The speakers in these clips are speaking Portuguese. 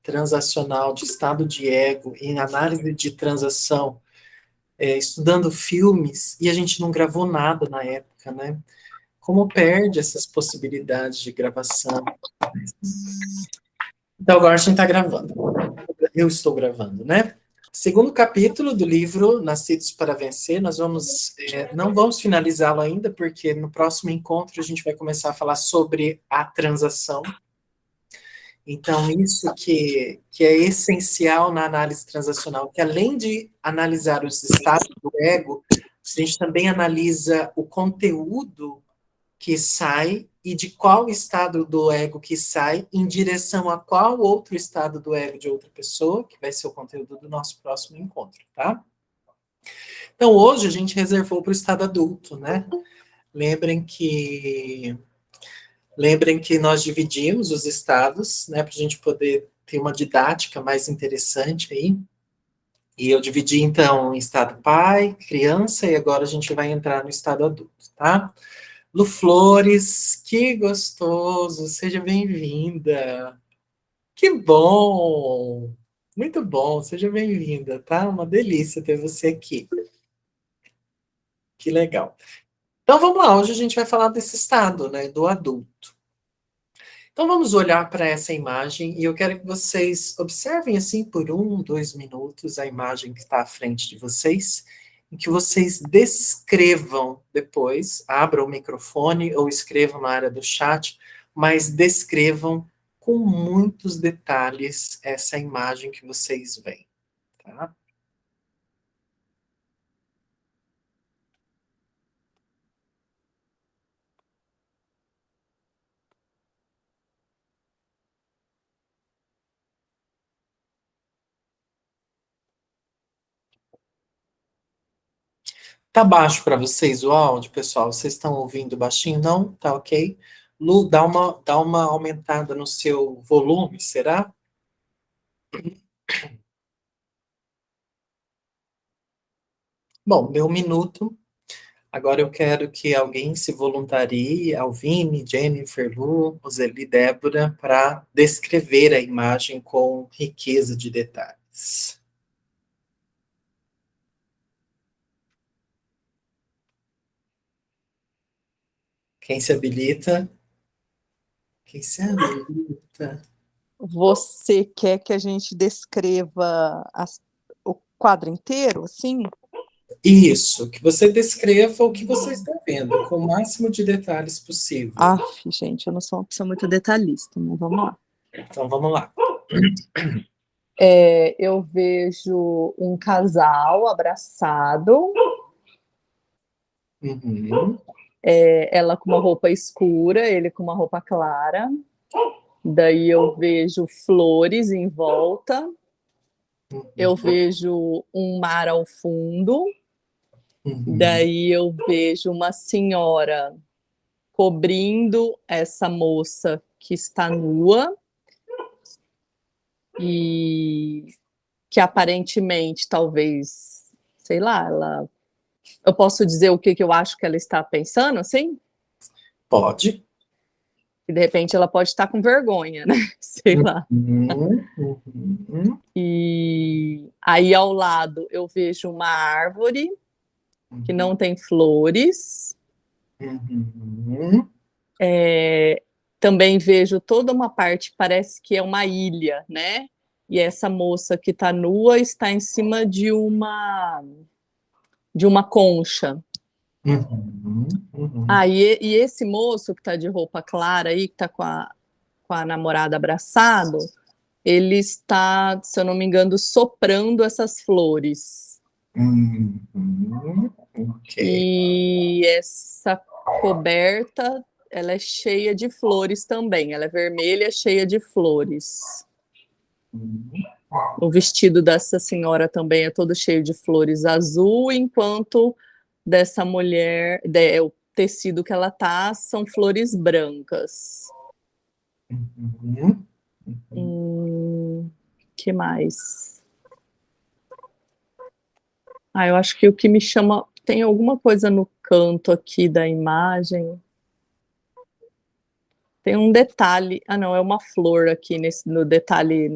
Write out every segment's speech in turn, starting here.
transacional, de estado de ego, em análise de transação, estudando filmes, e a gente não gravou nada na época, né? Como perde essas possibilidades de gravação. Então, agora a gente está gravando. Eu estou gravando, né? Segundo capítulo do livro Nascidos para Vencer, nós vamos, não vamos finalizá-lo ainda, porque no próximo encontro a gente vai começar a falar sobre a transação. Então, isso que é essencial na análise transacional, que além de analisar os estados do ego, a gente também analisa o conteúdo que sai e de qual estado do ego que sai em direção a qual outro estado do ego de outra pessoa, que vai ser o conteúdo do nosso próximo encontro, tá? Então, hoje a gente reservou para o estado adulto, né? Lembrem que nós dividimos os estados, né, para a gente poder ter uma didática mais interessante aí. E eu dividi, então, em estado pai, criança, e agora a gente vai entrar no estado adulto, tá? Lu Flores, que gostoso, seja bem-vinda. Que bom, muito bom, seja bem-vinda, tá? Uma delícia ter você aqui. Que legal. Então vamos lá, hoje a gente vai falar desse estado, né, do adulto. Então vamos olhar para essa imagem e eu quero que vocês observem assim por 1, 2 minutos a imagem que está à frente de vocês, e que vocês descrevam depois, abram o microfone ou escrevam na área do chat, mas descrevam com muitos detalhes essa imagem que vocês veem, tá? Tá baixo para vocês o áudio, pessoal? Vocês estão ouvindo baixinho? Não? Tá ok? Lu, dá uma aumentada no seu volume, será? Bom, deu 1 minuto. Agora eu quero que alguém se voluntarie, Alvine, Jennifer, Lu, Roseli, Débora, para descrever a imagem com riqueza de detalhes. Quem se habilita? Quem se habilita? Você quer que a gente descreva o quadro inteiro, assim? Isso, que você descreva o que você está vendo, com o máximo de detalhes possível. Gente, eu não sou uma pessoa muito detalhista, mas vamos lá. Então vamos lá. Eu vejo um casal abraçado, Uhum, ela com uma roupa escura, ele com uma roupa clara. Daí eu vejo flores em volta, eu vejo um mar ao fundo, uhum, daí eu vejo uma senhora cobrindo essa moça que está nua e que aparentemente, talvez, sei lá, eu posso dizer o que eu acho que ela está pensando, assim? pode. E de repente ela pode estar com vergonha, né? Sei lá. Uhum, uhum, E aí ao lado eu vejo uma árvore que não tem flores. uhum, Também vejo toda uma parte, parece que é uma ilha, né? E essa moça que está nua está em cima de uma concha. uhum. E esse moço que está de roupa clara aí, que está com a namorada abraçado, ele está, se eu não me engano, soprando essas flores. Ok. E essa coberta, ela é cheia de flores também. Ela é vermelha, cheia de flores. O vestido dessa senhora também é todo cheio de flores azul, enquanto dessa mulher, o tecido que ela tá, são flores brancas. Que mais? Eu acho que o que me chama, tem alguma coisa no canto aqui da imagem. Tem um detalhe, não, é uma flor aqui no detalhe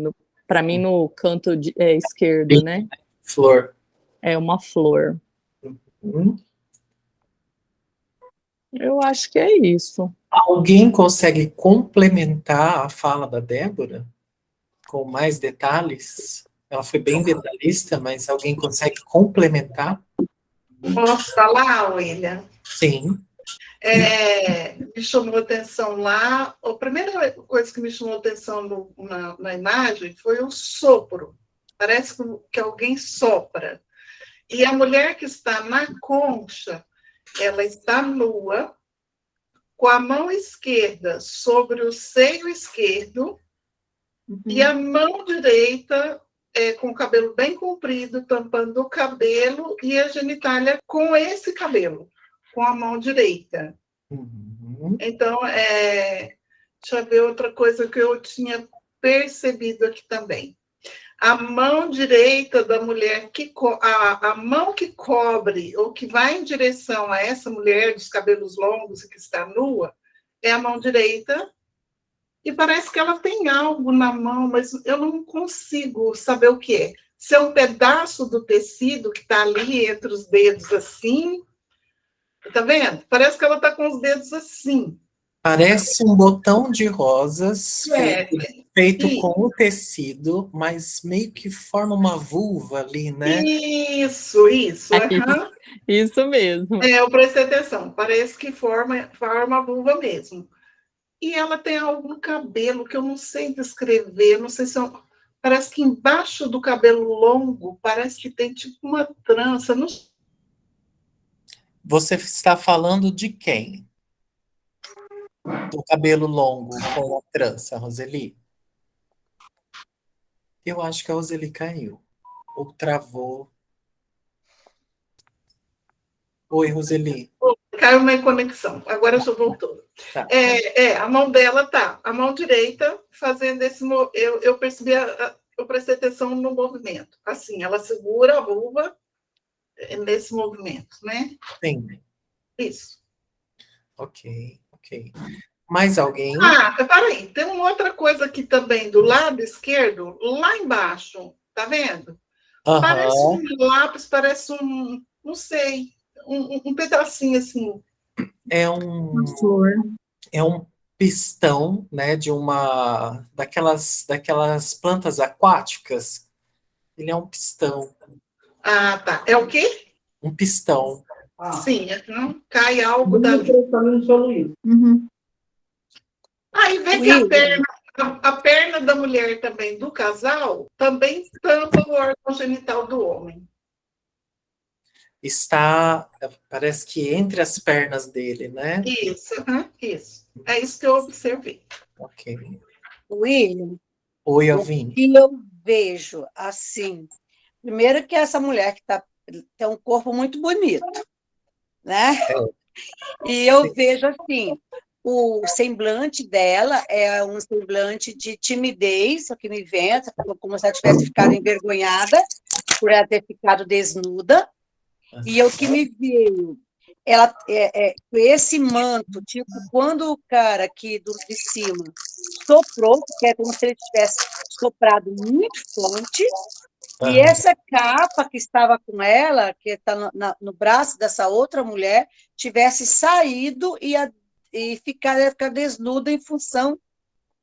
Para mim, no canto esquerdo, né? Flor. É uma flor. Eu acho que é isso. Alguém consegue complementar a fala da Débora com mais detalhes? Ela foi bem detalhista, mas alguém consegue complementar? Posso falar, William? Sim. Me chamou atenção lá. A primeira coisa que me chamou atenção na imagem foi o sopro. Parece que alguém sopra. E a mulher que está na concha, ela está nua, com a mão esquerda sobre o seio esquerdo, e a mão direita com o cabelo bem comprido, tampando o cabelo e a genitália com esse cabelo, com a mão direita. Então, deixa eu ver outra coisa que eu tinha percebido aqui também. A mão direita da mulher, a mão que cobre ou que vai em direção a essa mulher dos cabelos longos e que está nua, é a mão direita. E parece que ela tem algo na mão, mas eu não consigo saber o que é. Se é um pedaço do tecido que está ali entre os dedos assim. Tá vendo? Parece que ela está com os dedos assim. Parece um botão de rosas feito e... com o tecido, mas meio que forma uma vulva ali, né? Isso. Isso mesmo. Eu prestei atenção. Parece que forma a vulva mesmo. E ela tem algum cabelo que eu não sei descrever, não sei se parece que embaixo do cabelo longo, parece que tem tipo uma trança. Não... Você está falando de quem? Do cabelo longo com a trança, Roseli? Eu acho que a Roseli caiu. Ou travou. Oi, Roseli. Caiu minha conexão. Agora já voltou. Tá. A mão dela tá. A mão direita fazendo esse... Eu percebi... Eu prestei atenção no movimento. Assim, ela segura a vulva nesse movimento, né? Sim. Isso. Ok. Mais alguém? Peraí, tem uma outra coisa aqui também, do lado esquerdo, lá embaixo, tá vendo? Parece um lápis, parece não sei, um pedacinho assim. É uma flor. É um pistão, né, de daquelas plantas aquáticas. Ele é um pistão. Tá. É o quê? Um pistão. Sim, não cai algo dali. Aí vê que a perna da mulher também, do casal, também tampa o órgão genital do homem. Está, parece que entre as pernas dele, né? Isso. É isso que eu observei. Ok. William, Oi, Alvin. o que eu vejo, assim, primeiro que essa mulher que tem um corpo muito bonito, né? E eu vejo, assim, o semblante dela é um semblante de timidez, o que me vem, como se ela tivesse ficado envergonhada por ela ter ficado desnuda. E o que me veio, ela esse manto, tipo, quando o cara aqui de cima soprou, que é como se ele tivesse soprado muito forte, e essa capa que estava com ela, que está no braço dessa outra mulher, tivesse saído e ficar desnuda em função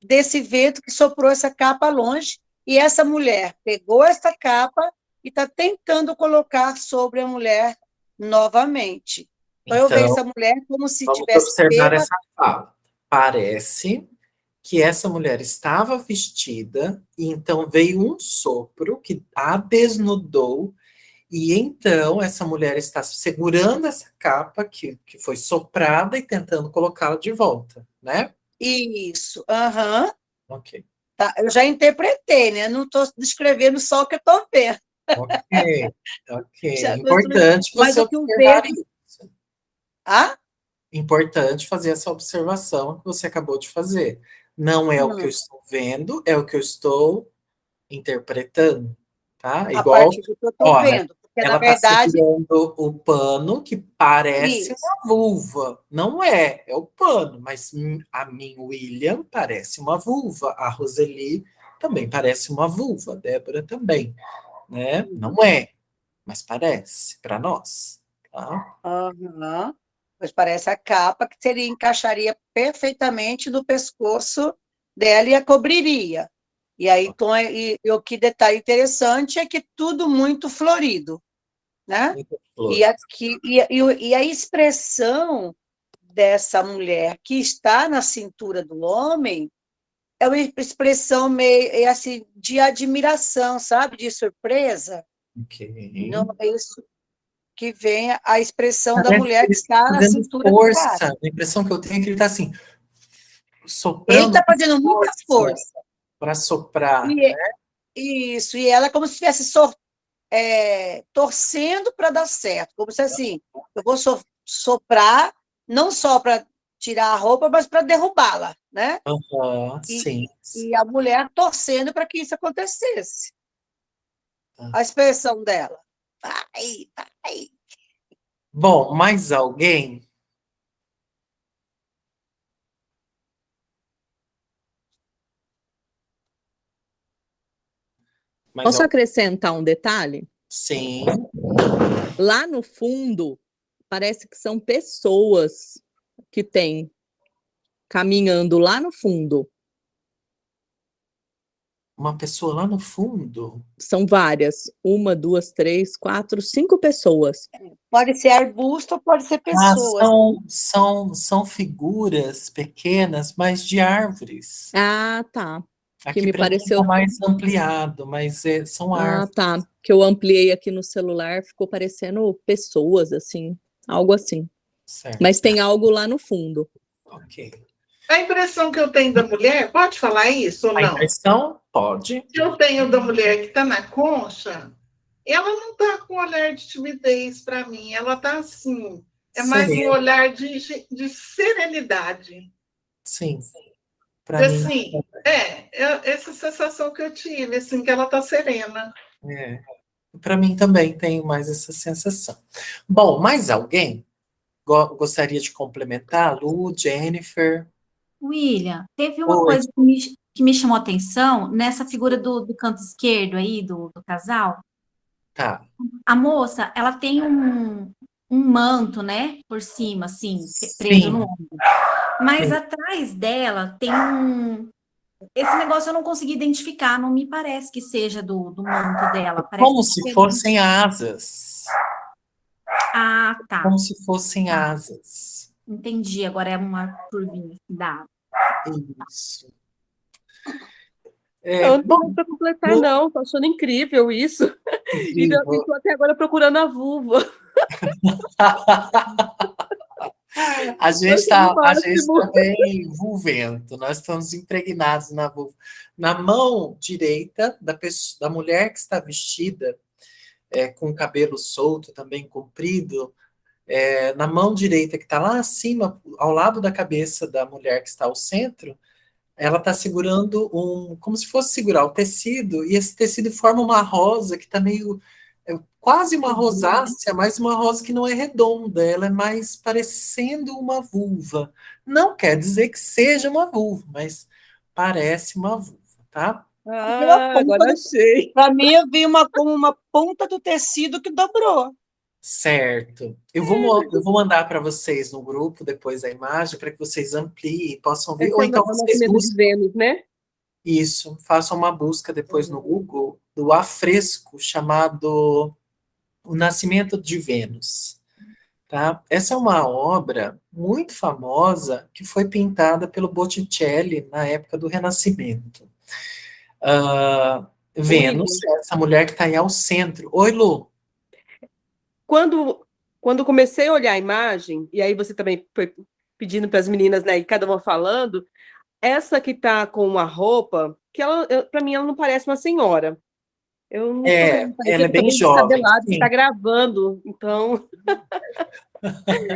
desse vento que soprou essa capa longe, e essa mulher pegou essa capa e está tentando colocar sobre a mulher novamente. Então, eu vejo essa mulher como se vamos tivesse observar pego... essa fala. Parece que essa mulher estava vestida e então veio um sopro que a desnudou e então essa mulher está segurando essa capa que foi soprada e tentando colocá-la de volta, né? Isso, Ok. Tá, eu já interpretei, né? Não estou descrevendo só o que eu estou vendo. Ok. Importante você observar isso. Importante fazer essa observação que você acabou de fazer. Não é o que eu estou vendo, é o que eu estou interpretando, tá? A partir do que eu estou vendo. Porque, ela na verdade... segurando o pano que parece Isso. uma vulva. Não é o pano, mas a mim, William, parece uma vulva. A Roseli também parece uma vulva, Débora também, né? Não é, mas parece, para nós, tá? Aham. Pois parece a capa que encaixaria perfeitamente no pescoço dela e a cobriria. E aí, e o que detalhe interessante é que tudo muito florido, né? Muita E, flor. aqui, e a expressão dessa mulher que está na cintura do homem é uma expressão meio assim, de admiração, sabe? De surpresa. Ok. Não é isso que vem a expressão da Parece que mulher ele que está está na fazendo cintura do cara. força. A impressão que eu tenho é que ele está assim, Ele soprando está com fazendo muita força força. para soprar, E, né? isso, e ela é como se estivesse torcendo para dar certo. Como se assim, eu vou soprar, não só para tirar a roupa, mas para derrubá-la, né? Aham, E, sim. e a mulher torcendo para que isso acontecesse. Tá. A expressão dela. Vai, vai. Bom, mais alguém? Mais Posso alguém? acrescentar um detalhe? Sim. Lá no fundo, parece que são pessoas que tem caminhando lá no fundo. Uma pessoa lá no fundo. São várias. Uma, duas, três, quatro, cinco pessoas. Pode ser arbusto ou pode ser Ah, pessoas. são figuras pequenas, mas de árvores. Ah, tá. Que Aqui me para mim está pareceu. mais ampliado, mas são Ah, árvores. tá. Que eu ampliei aqui no celular, ficou parecendo pessoas, assim. Algo assim. Certo. Mas tem algo lá no fundo. Ok. A impressão que eu tenho da mulher, pode falar isso ou A não? impressão? Pode. Que eu tenho da mulher que está na concha, ela não está com olhar de timidez para mim, ela está assim, é mais um Sereno, olhar de serenidade. sim. Para mim, Assim, essa sensação que eu tive, assim, que ela está serena. é. Para mim também tenho mais essa sensação. Bom, mais alguém gostaria de complementar? Lu, Jennifer? William, teve uma Oi, coisa que me chamou a atenção nessa figura do canto esquerdo aí, do casal. tá. A moça, ela tem um manto, né, por cima, assim, preso no Sim, ombro. Mas sim. atrás dela tem Esse negócio eu não consegui identificar, não me parece que seja do manto dela, parece Como se diferente. fossem asas. Ah, tá, Como se fossem tá, asas. entendi. Agora é uma curvinha que dá. Isso. Eu não tenho Bom, mais para completar, não. Tô achando incrível isso. E incrível. estou até agora procurando a vulva. A Eu gente achei o está a gente máximo. tá bem vulvento, nós estamos impregnados na vulva. Na mão direita da mulher que está vestida, com o cabelo solto, também comprido, na mão direita que está lá acima, ao lado da cabeça da mulher que está ao centro, ela está segurando como se fosse segurar o tecido, e esse tecido forma uma rosa que está meio, quase uma rosácea, mas uma rosa que não é redonda, ela é mais parecendo uma vulva. Não quer dizer que seja uma vulva, mas parece uma vulva, tá? Agora achei. Para mim, eu vi como uma ponta do tecido que dobrou. Certo. Eu vou mandar para vocês no grupo depois a imagem para que vocês ampliem e possam ver. Esse Ou é então o vocês nascimento de busquem Vênus, né? isso, façam uma busca depois no Google do afresco chamado O Nascimento de Vênus. Tá? Essa é uma obra muito famosa que foi pintada pelo Botticelli na época do Renascimento. Vênus, William, essa mulher que está aí ao centro. Oi, Lu. quando comecei a olhar a imagem, e aí você também foi pedindo para as meninas, né, e cada uma falando, essa que está com uma roupa, que ela, para mim, ela não parece uma senhora. Eu não estou vendo, Ela parecia é que está bem bem jovem, descabelado, que está sim. gravando, então. Ela é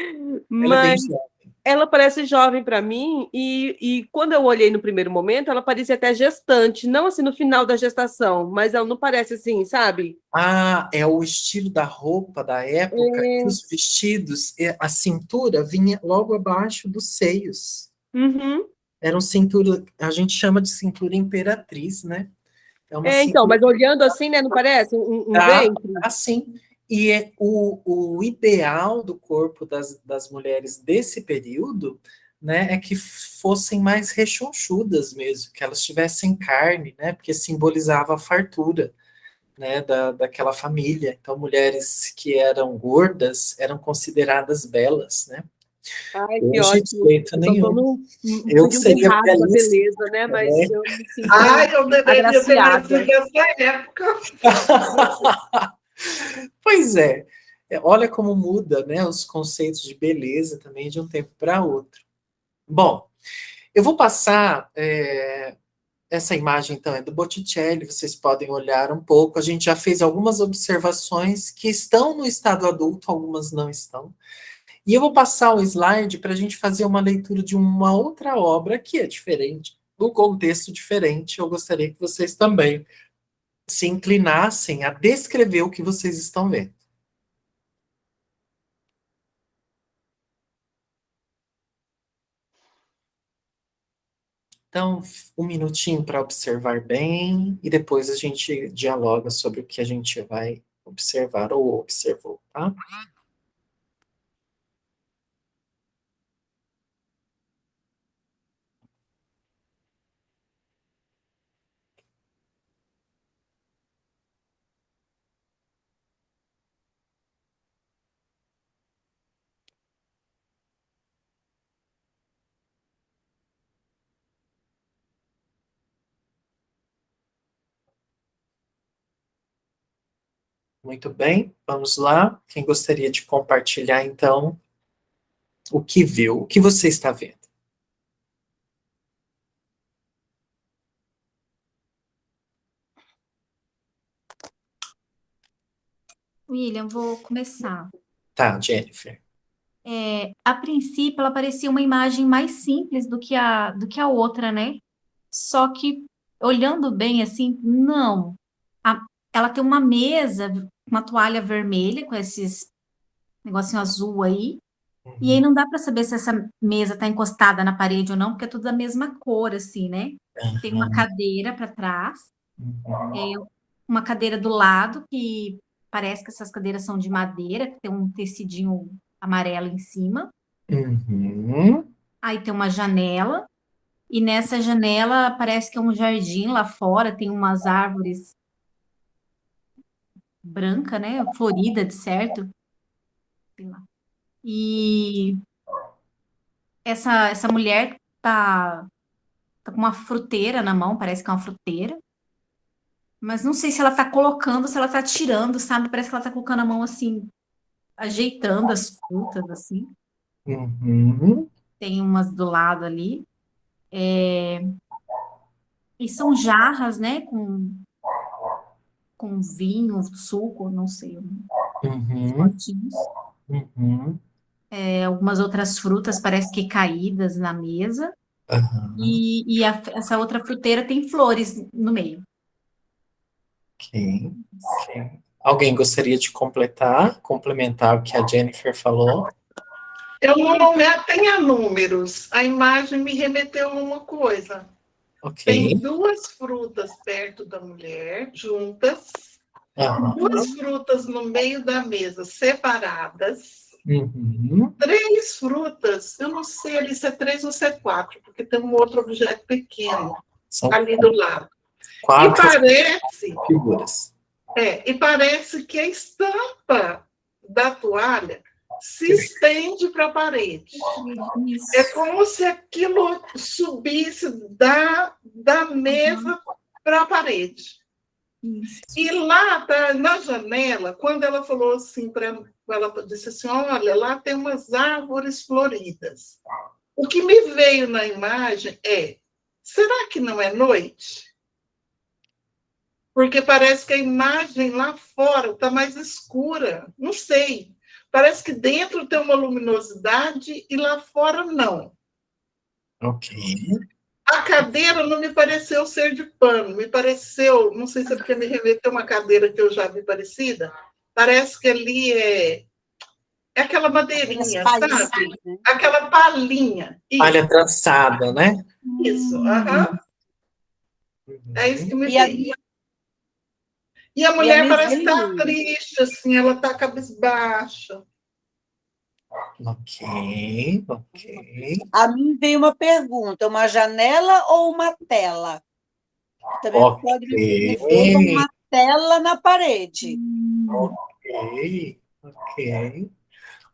bem Mas jovem. ela parece jovem para mim, e quando eu olhei no primeiro momento, ela parecia até gestante, não assim no final da gestação, mas ela não parece assim, sabe? Ah, é o estilo da roupa da época e É, os vestidos, a cintura vinha logo abaixo dos seios. uhum. Era um cintura, a gente chama de cintura imperatriz, né? É uma Então, cintura mas olhando assim, né, não parece um ventre? assim. E o ideal do corpo das mulheres desse período, né, é que fossem mais rechonchudas mesmo, que elas tivessem carne, né, porque simbolizava a fartura, né, daquela família. Então, mulheres que eram gordas eram consideradas belas, né? Ai, que Hoje, de ótimo. jeito Eu tô nenhum. num Eu período seria errado da belíssima, beleza, né? Mas né? eu me sinto Ai, eu deveria ter agraciada. nascido nessa época. Pois é. Olha como muda, né, os conceitos de beleza também de um tempo para outro. Bom, eu vou passar essa imagem, então, é do Botticelli, vocês podem olhar um pouco. A gente já fez algumas observações que estão no estado adulto, algumas não estão. E eu vou passar o slide para a gente fazer uma leitura de uma outra obra que é diferente, do contexto diferente. Eu gostaria que vocês também se inclinassem a descrever o que vocês estão vendo. Então, um minutinho para observar bem e depois a gente dialoga sobre o que a gente vai observar ou observou, tá? Muito bem, vamos lá. Quem gostaria de compartilhar, então, o que viu, o que você está vendo? William, vou começar. Tá, Jennifer. A princípio, ela parecia uma imagem mais simples do que a outra, né? Só que, olhando bem assim, não. Ela tem uma mesa, uma toalha vermelha com esses negocinho azul aí. E aí não dá para saber se essa mesa está encostada na parede ou não, porque é tudo da mesma cor, assim, né? Tem uma cadeira para trás, uma cadeira do lado, que parece que essas cadeiras são de madeira, que tem um tecidinho amarelo em cima. Uhum. Aí tem uma janela, e nessa janela parece que é um jardim lá fora, tem umas árvores brancas, né? Florida, de certo. Sei lá. E essa mulher tá com uma fruteira na mão, parece que é uma fruteira. Mas não sei se ela tá colocando, se ela tá tirando, sabe? Parece que ela tá colocando a mão assim, ajeitando as frutas, assim. Uhum. Tem umas do lado ali. E são jarras, né? Com vinho, suco, não sei, uns Uhum. potinhos. Uhum. Algumas outras frutas parece que caídas na mesa. Aham. Essa outra fruteira tem flores no meio. Ok. Ok. Alguém gostaria de complementar o que a Jennifer falou? Eu não tenho números. A imagem me remeteu a uma coisa. Ok. Tem duas frutas perto da mulher, juntas, Aham. duas frutas no meio da mesa, separadas, Uhum. três frutas, eu não sei ali se é três ou se é quatro, porque tem um outro objeto pequeno São ali do lado. E quatro parece, figuras. e parece que a estampa da toalha se estende para a parede. Isso. É como se aquilo subisse da mesa para a parede. Isso. E lá na janela, quando ela falou assim, ela disse assim: olha, lá tem umas árvores floridas. O que me veio na imagem é: será que não é noite? Porque parece que a imagem lá fora está mais escura. Não sei. Parece que dentro tem uma luminosidade e lá fora não. Ok. A cadeira não me pareceu ser de pano, me pareceu, não sei se é porque me remeteu uma cadeira que eu já vi parecida, parece que ali É aquela As madeirinha, palhinhas, sabe? né? Aquela palhinha. Palha trançada, né? Isso. Aham. É isso que me E a, veio. E a e a mulher Miss parece estar Lily? triste, assim, ela está cabisbaixa. Ok, ok. A mim veio uma pergunta: uma janela ou uma tela? Também Ok, pode ser como uma tela na parede. ok, ok.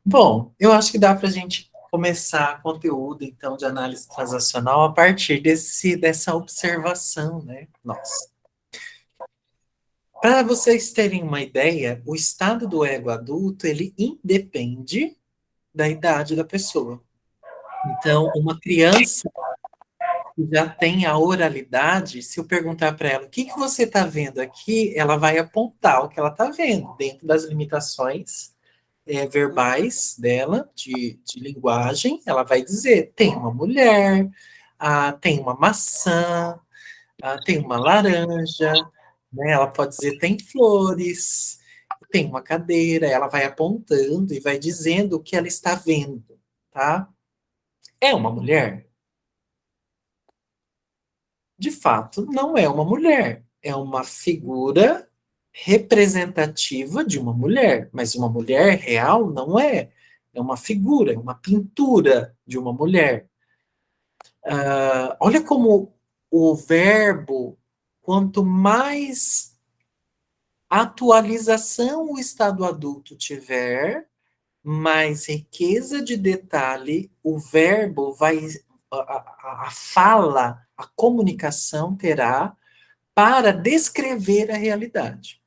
Bom, eu acho que dá para a gente começar conteúdo, então, de análise transacional a partir dessa observação, né? Nossa. Para vocês terem uma ideia, o estado do ego adulto, ele independe da idade da pessoa. Então, uma criança que já tem a oralidade, se eu perguntar para ela o que que você está vendo aqui, ela vai apontar o que ela está vendo, dentro das limitações verbais dela, de linguagem, ela vai dizer, tem uma mulher, tem uma maçã, tem uma laranja, né? Ela pode dizer, tem flores, tem uma cadeira, ela vai apontando e vai dizendo o que ela está vendo, tá? É uma mulher? De fato, não é uma mulher. É uma figura representativa de uma mulher, mas uma mulher real não é. É uma figura, é uma pintura de uma mulher. Olha como o verbo, quanto mais atualização o estado adulto tiver, mais riqueza de detalhe o verbo vai, a fala, a comunicação terá para descrever a realidade.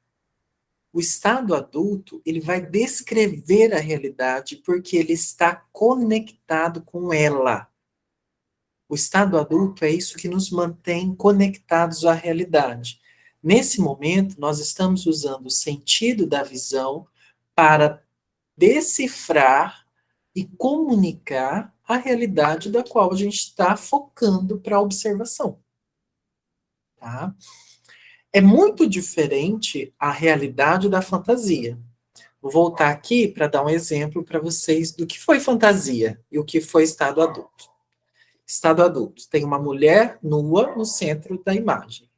O estado adulto, ele vai descrever a realidade porque ele está conectado com ela. O estado adulto é isso que nos mantém conectados à realidade. Nesse momento, nós estamos usando o sentido da visão para decifrar e comunicar a realidade da qual a gente está focando para a observação. Tá? É muito diferente a realidade da fantasia. Vou voltar aqui para dar um exemplo para vocês do que foi fantasia e o que foi estado adulto. Estado adulto tem uma mulher nua no centro da imagem.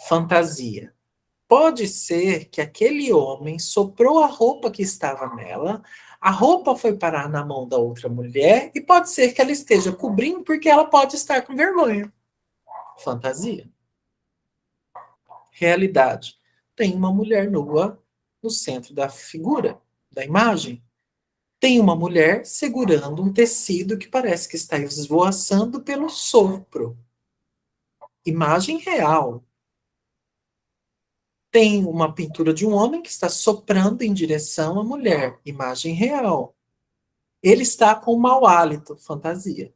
Fantasia. Pode ser que aquele homem soprou a roupa que estava nela, a roupa foi parar na mão da outra mulher e pode ser que ela esteja cobrindo porque ela pode estar com vergonha. Fantasia. Realidade. Tem uma mulher nua no centro da figura, da imagem. Tem uma mulher segurando um tecido que parece que está esvoaçando pelo sopro. Imagem real. Tem uma pintura de um homem que está soprando em direção à mulher. Imagem real. Ele está com mau hálito, fantasia.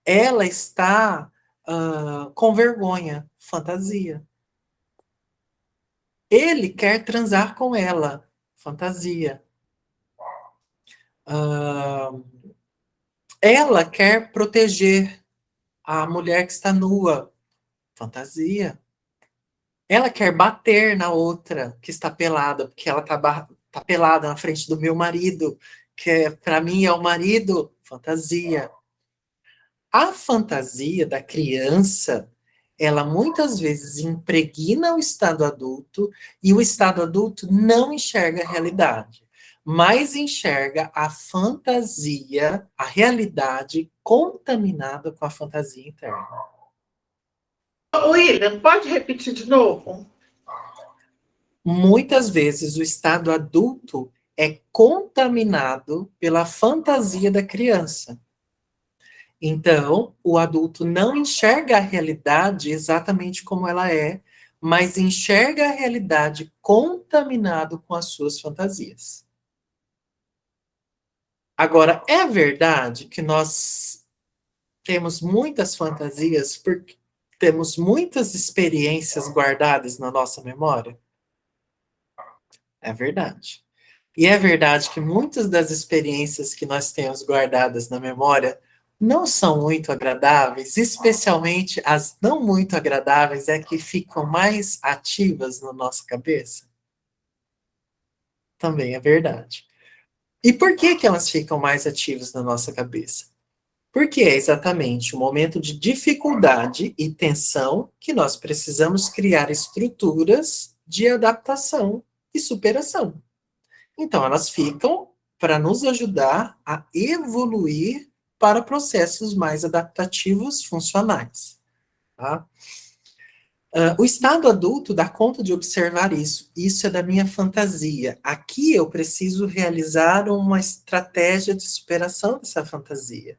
Ela está com vergonha, fantasia. Ele quer transar com ela, fantasia. Ela quer proteger a mulher que está nua, fantasia. Ela quer bater na outra que está pelada, porque ela tá pelada na frente do meu marido, que para mim é o marido, fantasia. A fantasia da criança, ela muitas vezes impregna o estado adulto e o estado adulto não enxerga a realidade, mas enxerga a fantasia, a realidade contaminada com a fantasia interna. William, pode repetir de novo? Muitas vezes o estado adulto é contaminado pela fantasia da criança. Então, o adulto não enxerga a realidade exatamente como ela é, mas enxerga a realidade contaminado com as suas fantasias. Agora, é verdade que nós temos muitas fantasias porque temos muitas experiências guardadas na nossa memória? É verdade. E é verdade que muitas das experiências que nós temos guardadas na memória não são muito agradáveis, especialmente as não muito agradáveis é que ficam mais ativas na nossa cabeça. Também é verdade. E por que que elas ficam mais ativas na nossa cabeça? Porque é exatamente o momento de dificuldade e tensão que nós precisamos criar estruturas de adaptação e superação. Então, elas ficam para nos ajudar a evoluir para processos mais adaptativos funcionais. Tá? O estado adulto dá conta de observar isso. Isso é da minha fantasia. Aqui eu preciso realizar uma estratégia de superação dessa fantasia.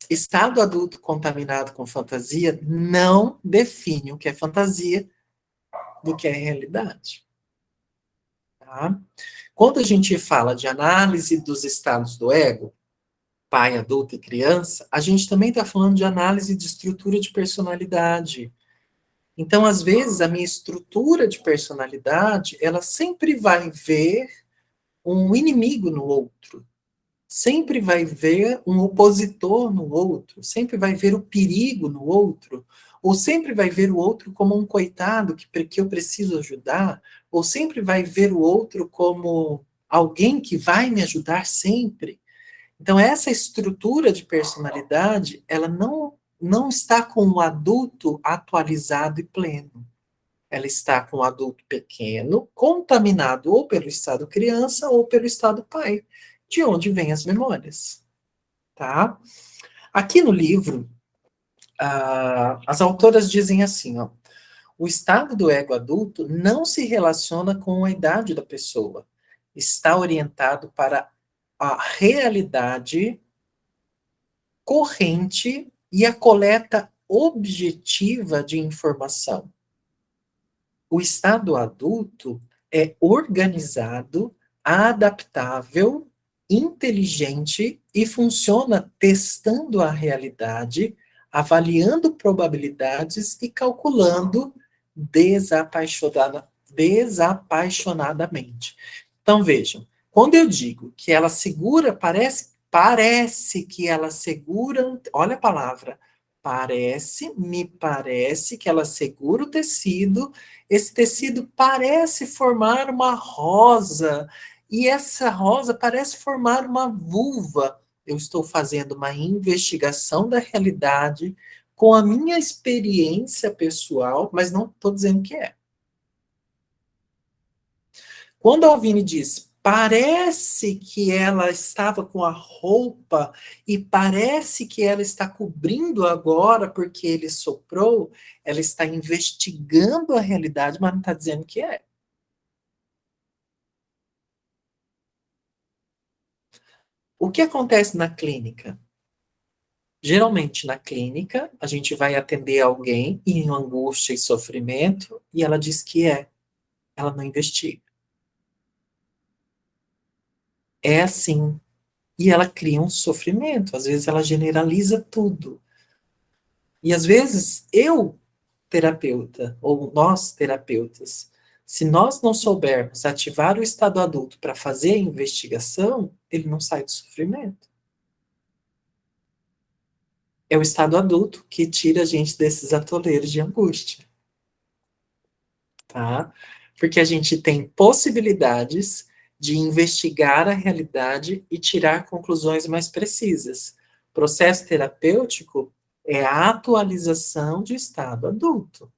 Estado adulto contaminado com fantasia não define o que é fantasia do que é realidade. Tá? Quando a gente fala de análise dos estados do ego, pai, adulto e criança, a gente também está falando de análise de estrutura de personalidade. Então, às vezes, a minha estrutura de personalidade, ela sempre vai ver um inimigo no outro. Sempre vai ver um opositor no outro. Sempre vai ver o perigo no outro. Ou sempre vai ver o outro como um coitado que eu preciso ajudar. Ou sempre vai ver o outro como alguém que vai me ajudar sempre. Então, essa estrutura de personalidade, ela não está com o adulto atualizado e pleno. Ela está com o adulto pequeno, contaminado ou pelo estado criança ou pelo estado pai, de onde vêm as memórias. Tá? Aqui no livro, as autoras dizem assim, ó, o estado do ego adulto não se relaciona com a idade da pessoa. Está orientado para a realidade corrente e a coleta objetiva de informação. O estado adulto é organizado, adaptável, inteligente e funciona testando a realidade, avaliando probabilidades e calculando desapaixonadamente. Então, vejam, quando eu digo que ela segura, parece que ela segura, olha a palavra, me parece que ela segura o tecido, esse tecido parece formar uma rosa, e essa rosa parece formar uma vulva. Eu estou fazendo uma investigação da realidade com a minha experiência pessoal, mas não estou dizendo que é. Quando a Alvine diz, parece que ela estava com a roupa e parece que ela está cobrindo agora porque ele soprou, ela está investigando a realidade, mas não está dizendo que é. O que acontece na clínica? Geralmente, na clínica, a gente vai atender alguém em angústia e sofrimento e ela diz que é. Ela não investiga. É assim. E ela cria um sofrimento. Às vezes, ela generaliza tudo. E, às vezes, eu, terapeuta, ou nós, terapeutas, se nós não soubermos ativar o estado adulto para fazer a investigação, ele não sai do sofrimento. É o estado adulto que tira a gente desses atoleiros de angústia. Tá? Porque a gente tem possibilidades de investigar a realidade e tirar conclusões mais precisas. Processo terapêutico é a atualização de estado adulto.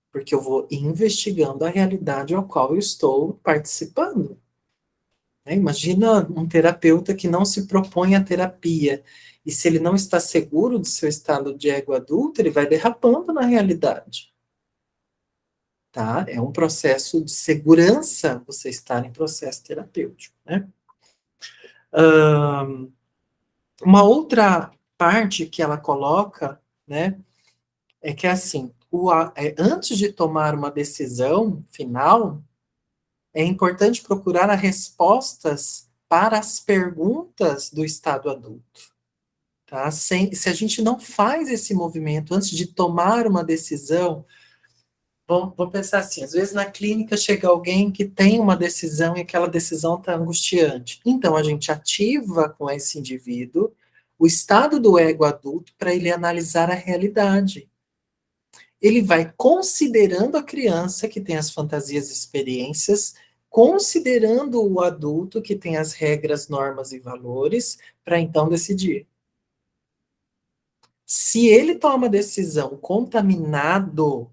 Porque eu vou investigando a realidade ao qual eu estou participando. Imagina um terapeuta que não se propõe à terapia, e se ele não está seguro do seu estado de ego adulto, ele vai derrapando na realidade. Tá? É um processo de segurança você estar em processo terapêutico, né? Uma outra parte que ela coloca, né, é que assim, antes de tomar uma decisão final, é importante procurar as respostas para as perguntas do estado adulto. Tá? Se a gente não faz esse movimento antes de tomar uma decisão, vamos pensar assim, às vezes na clínica chega alguém que tem uma decisão e aquela decisão está angustiante. Então, a gente ativa com esse indivíduo o estado do ego adulto para ele analisar a realidade. ele vai considerando a criança que tem as fantasias e experiências, considerando o adulto que tem as regras, normas e valores, para então decidir. Se ele toma decisão contaminado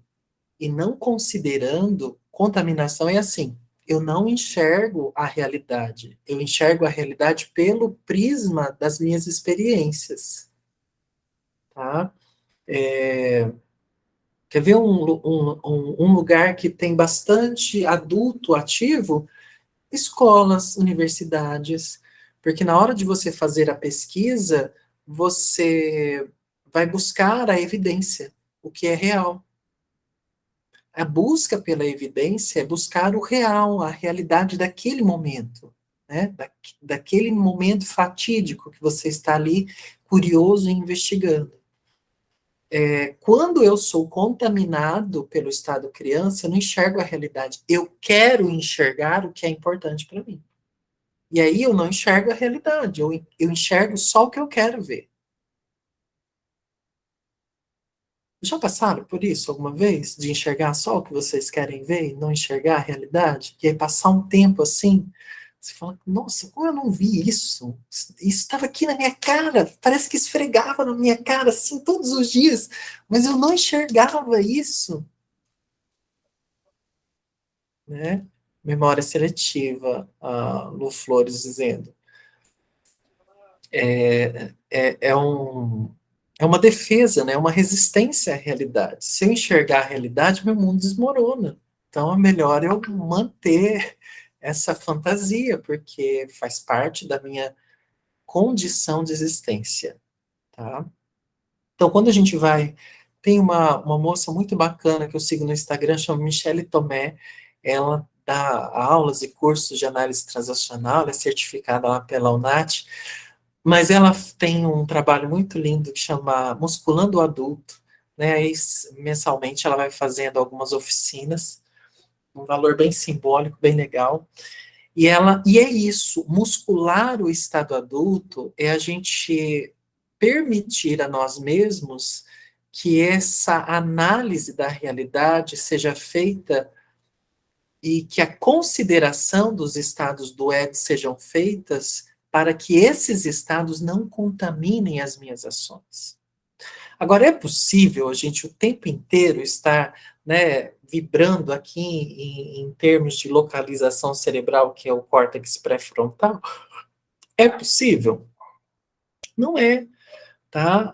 e não considerando, contaminação é assim, eu não enxergo a realidade, eu enxergo a realidade pelo prisma das minhas experiências, tá? Quer ver um lugar que tem bastante adulto ativo? Escolas, universidades, porque na hora de você fazer a pesquisa, você vai buscar a evidência, o que é real. A busca pela evidência é buscar o real, a realidade daquele momento, né? Daquele momento fatídico que você está ali curioso e investigando. Quando eu sou contaminado pelo estado criança, eu não enxergo a realidade. Eu quero enxergar o que é importante para mim. E aí eu não enxergo a realidade, eu enxergo só o que eu quero ver. Já passaram por isso alguma vez? De enxergar só o que vocês querem ver e não enxergar a realidade? E aí passar um tempo assim, você fala, nossa, como eu não vi isso? Isso estava aqui na minha cara, parece que esfregava na minha cara assim todos os dias, mas eu não enxergava isso, né? Memória seletiva, a Lu Flores dizendo. É uma defesa, né? Uma resistência à realidade. Se eu enxergar a realidade, meu mundo desmorona. Então é melhor eu manter essa fantasia, porque faz parte da minha condição de existência, tá? Então quando a gente vai... Tem uma moça muito bacana que eu sigo no Instagram, chama Michele Tomé, ela dá aulas e cursos de análise transacional, ela é certificada lá pela UNAT, mas ela tem um trabalho muito lindo que chama Musculando o Adulto, né? Aí, mensalmente ela vai fazendo algumas oficinas, um valor bem simbólico, bem legal. E é isso, muscular o estado adulto é a gente permitir a nós mesmos que essa análise da realidade seja feita e que a consideração dos estados do ego sejam feitas para que esses estados não contaminem as minhas ações. Agora, é possível a gente o tempo inteiro estar, né, vibrando aqui em termos de localização cerebral, que é o córtex pré-frontal? É possível? Não é, tá?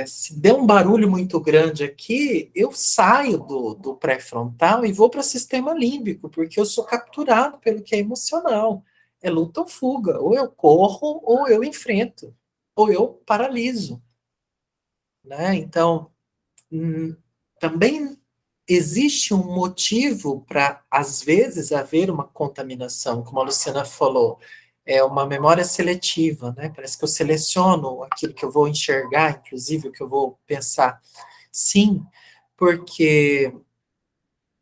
Se der um barulho muito grande aqui, eu saio do pré-frontal e vou para o sistema límbico, porque eu sou capturado pelo que é emocional. É luta ou fuga. Ou eu corro, ou eu enfrento. Ou eu paraliso. Né? Então, também existe um motivo para, às vezes, haver uma contaminação, como a Luciana falou, é uma memória seletiva, né? Parece que eu seleciono aquilo que eu vou enxergar, inclusive o que eu vou pensar. Sim, porque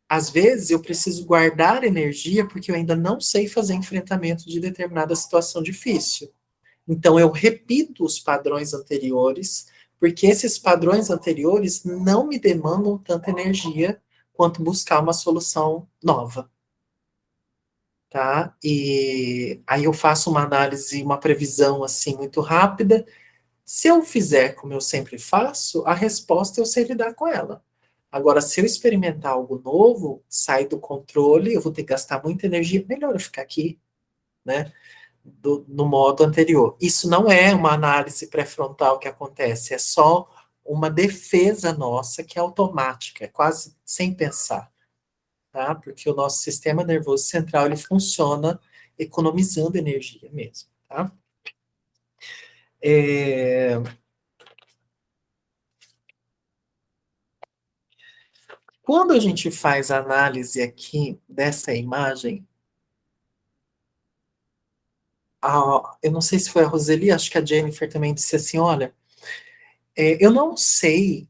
às vezes eu preciso guardar energia porque eu ainda não sei fazer enfrentamento de determinada situação difícil. Então, eu repito os padrões anteriores, porque esses padrões anteriores não me demandam tanta energia quanto buscar uma solução nova. Tá? E aí eu faço uma análise, uma previsão assim muito rápida. Se eu fizer como eu sempre faço, a resposta eu sei lidar com ela. Agora, se eu experimentar algo novo, sai do controle, eu vou ter que gastar muita energia, melhor eu ficar aqui, né? No modo anterior. Isso não é uma análise pré-frontal que acontece, é só uma defesa nossa que é automática, é quase sem pensar, tá? Porque o nosso sistema nervoso central, ele funciona economizando energia mesmo, tá? Quando a gente faz a análise aqui dessa imagem, eu não sei se foi a Roseli, acho que a Jennifer também disse assim, olha, eu não sei,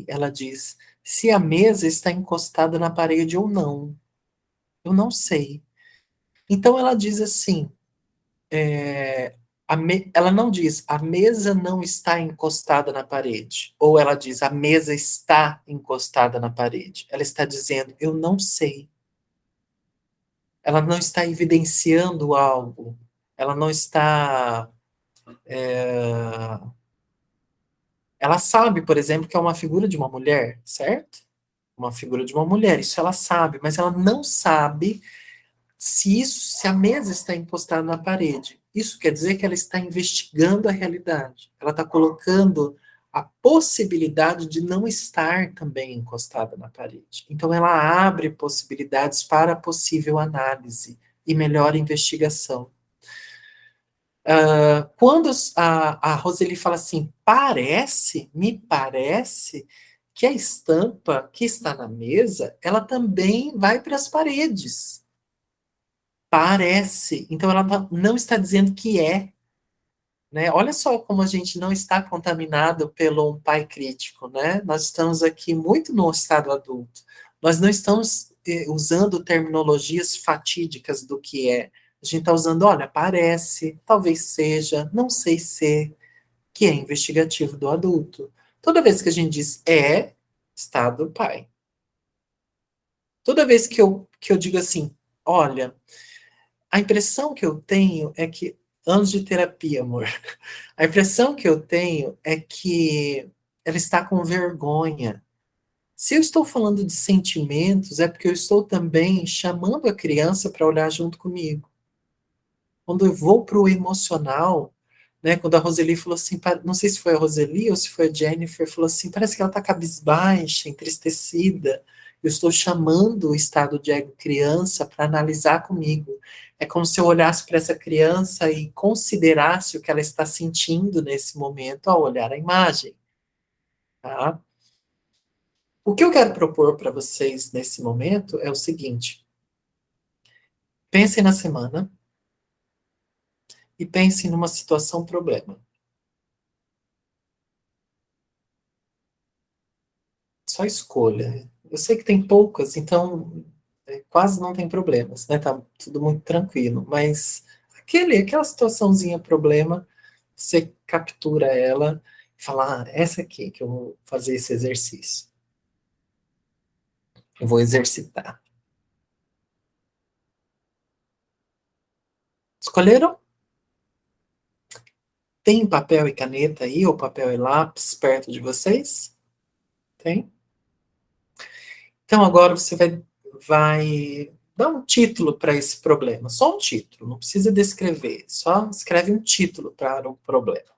ela diz, se a mesa está encostada na parede ou não. Eu não sei. Então ela diz assim, ela não diz a mesa não está encostada na parede, ou ela diz a mesa está encostada na parede. Ela está dizendo eu não sei. Ela não está evidenciando algo. Ela não está. Ela sabe, por exemplo, que é uma figura de uma mulher, certo? Uma figura de uma mulher, isso ela sabe, mas ela não sabe se a mesa está encostada na parede. Isso quer dizer que ela está investigando a realidade. Ela está colocando a possibilidade de não estar também encostada na parede. Então ela abre possibilidades para possível análise e melhor investigação. Quando a Roseli fala assim, me parece que a estampa que está na mesa, ela também vai para as paredes. Parece. Então, ela não está dizendo que é. Né? Olha só como a gente não está contaminado pelo um pai crítico. Né? Nós estamos aqui muito no estado adulto. Nós não estamos usando terminologias fatídicas do que é. A gente está usando, olha, parece, talvez seja, não sei se, que é investigativo do adulto. Toda vez que a gente diz estado pai. Toda vez que eu digo assim, olha, a impressão que eu tenho é que, anos de terapia, amor, a impressão que eu tenho é que ela está com vergonha. Se eu estou falando de sentimentos, é porque eu estou também chamando a criança para olhar junto comigo. Quando eu vou para o emocional, né, quando a Roseli falou assim, não sei se foi a Roseli ou se foi a Jennifer, falou assim, parece que ela está cabisbaixa, entristecida. Eu estou chamando o estado de ego criança para analisar comigo. É como se eu olhasse para essa criança e considerasse o que ela está sentindo nesse momento ao olhar a imagem. Tá? O que eu quero propor para vocês nesse momento é o seguinte. Pensem na semana e pensem numa situação problema. Só escolha. Eu sei que tem poucas, então quase não tem problemas, né? Tá tudo muito tranquilo, mas aquela situaçãozinha problema, você captura ela e fala, essa aqui que eu vou fazer esse exercício. Eu vou exercitar. Escolheram? Tem papel e caneta aí, ou papel e lápis perto de vocês? Tem? Então agora você vai dar um título para esse problema, só um título, não precisa descrever, só escreve um título para o problema.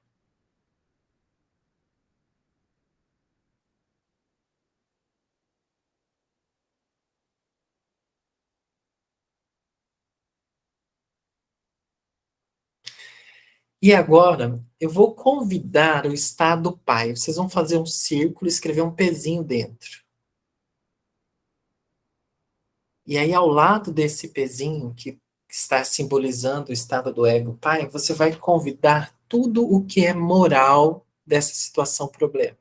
E agora eu vou convidar o estado pai. Vocês vão fazer um círculo e escrever um pezinho dentro. E aí, ao lado desse pezinho que está simbolizando o estado do ego pai, você vai convidar tudo o que é moral dessa situação problema.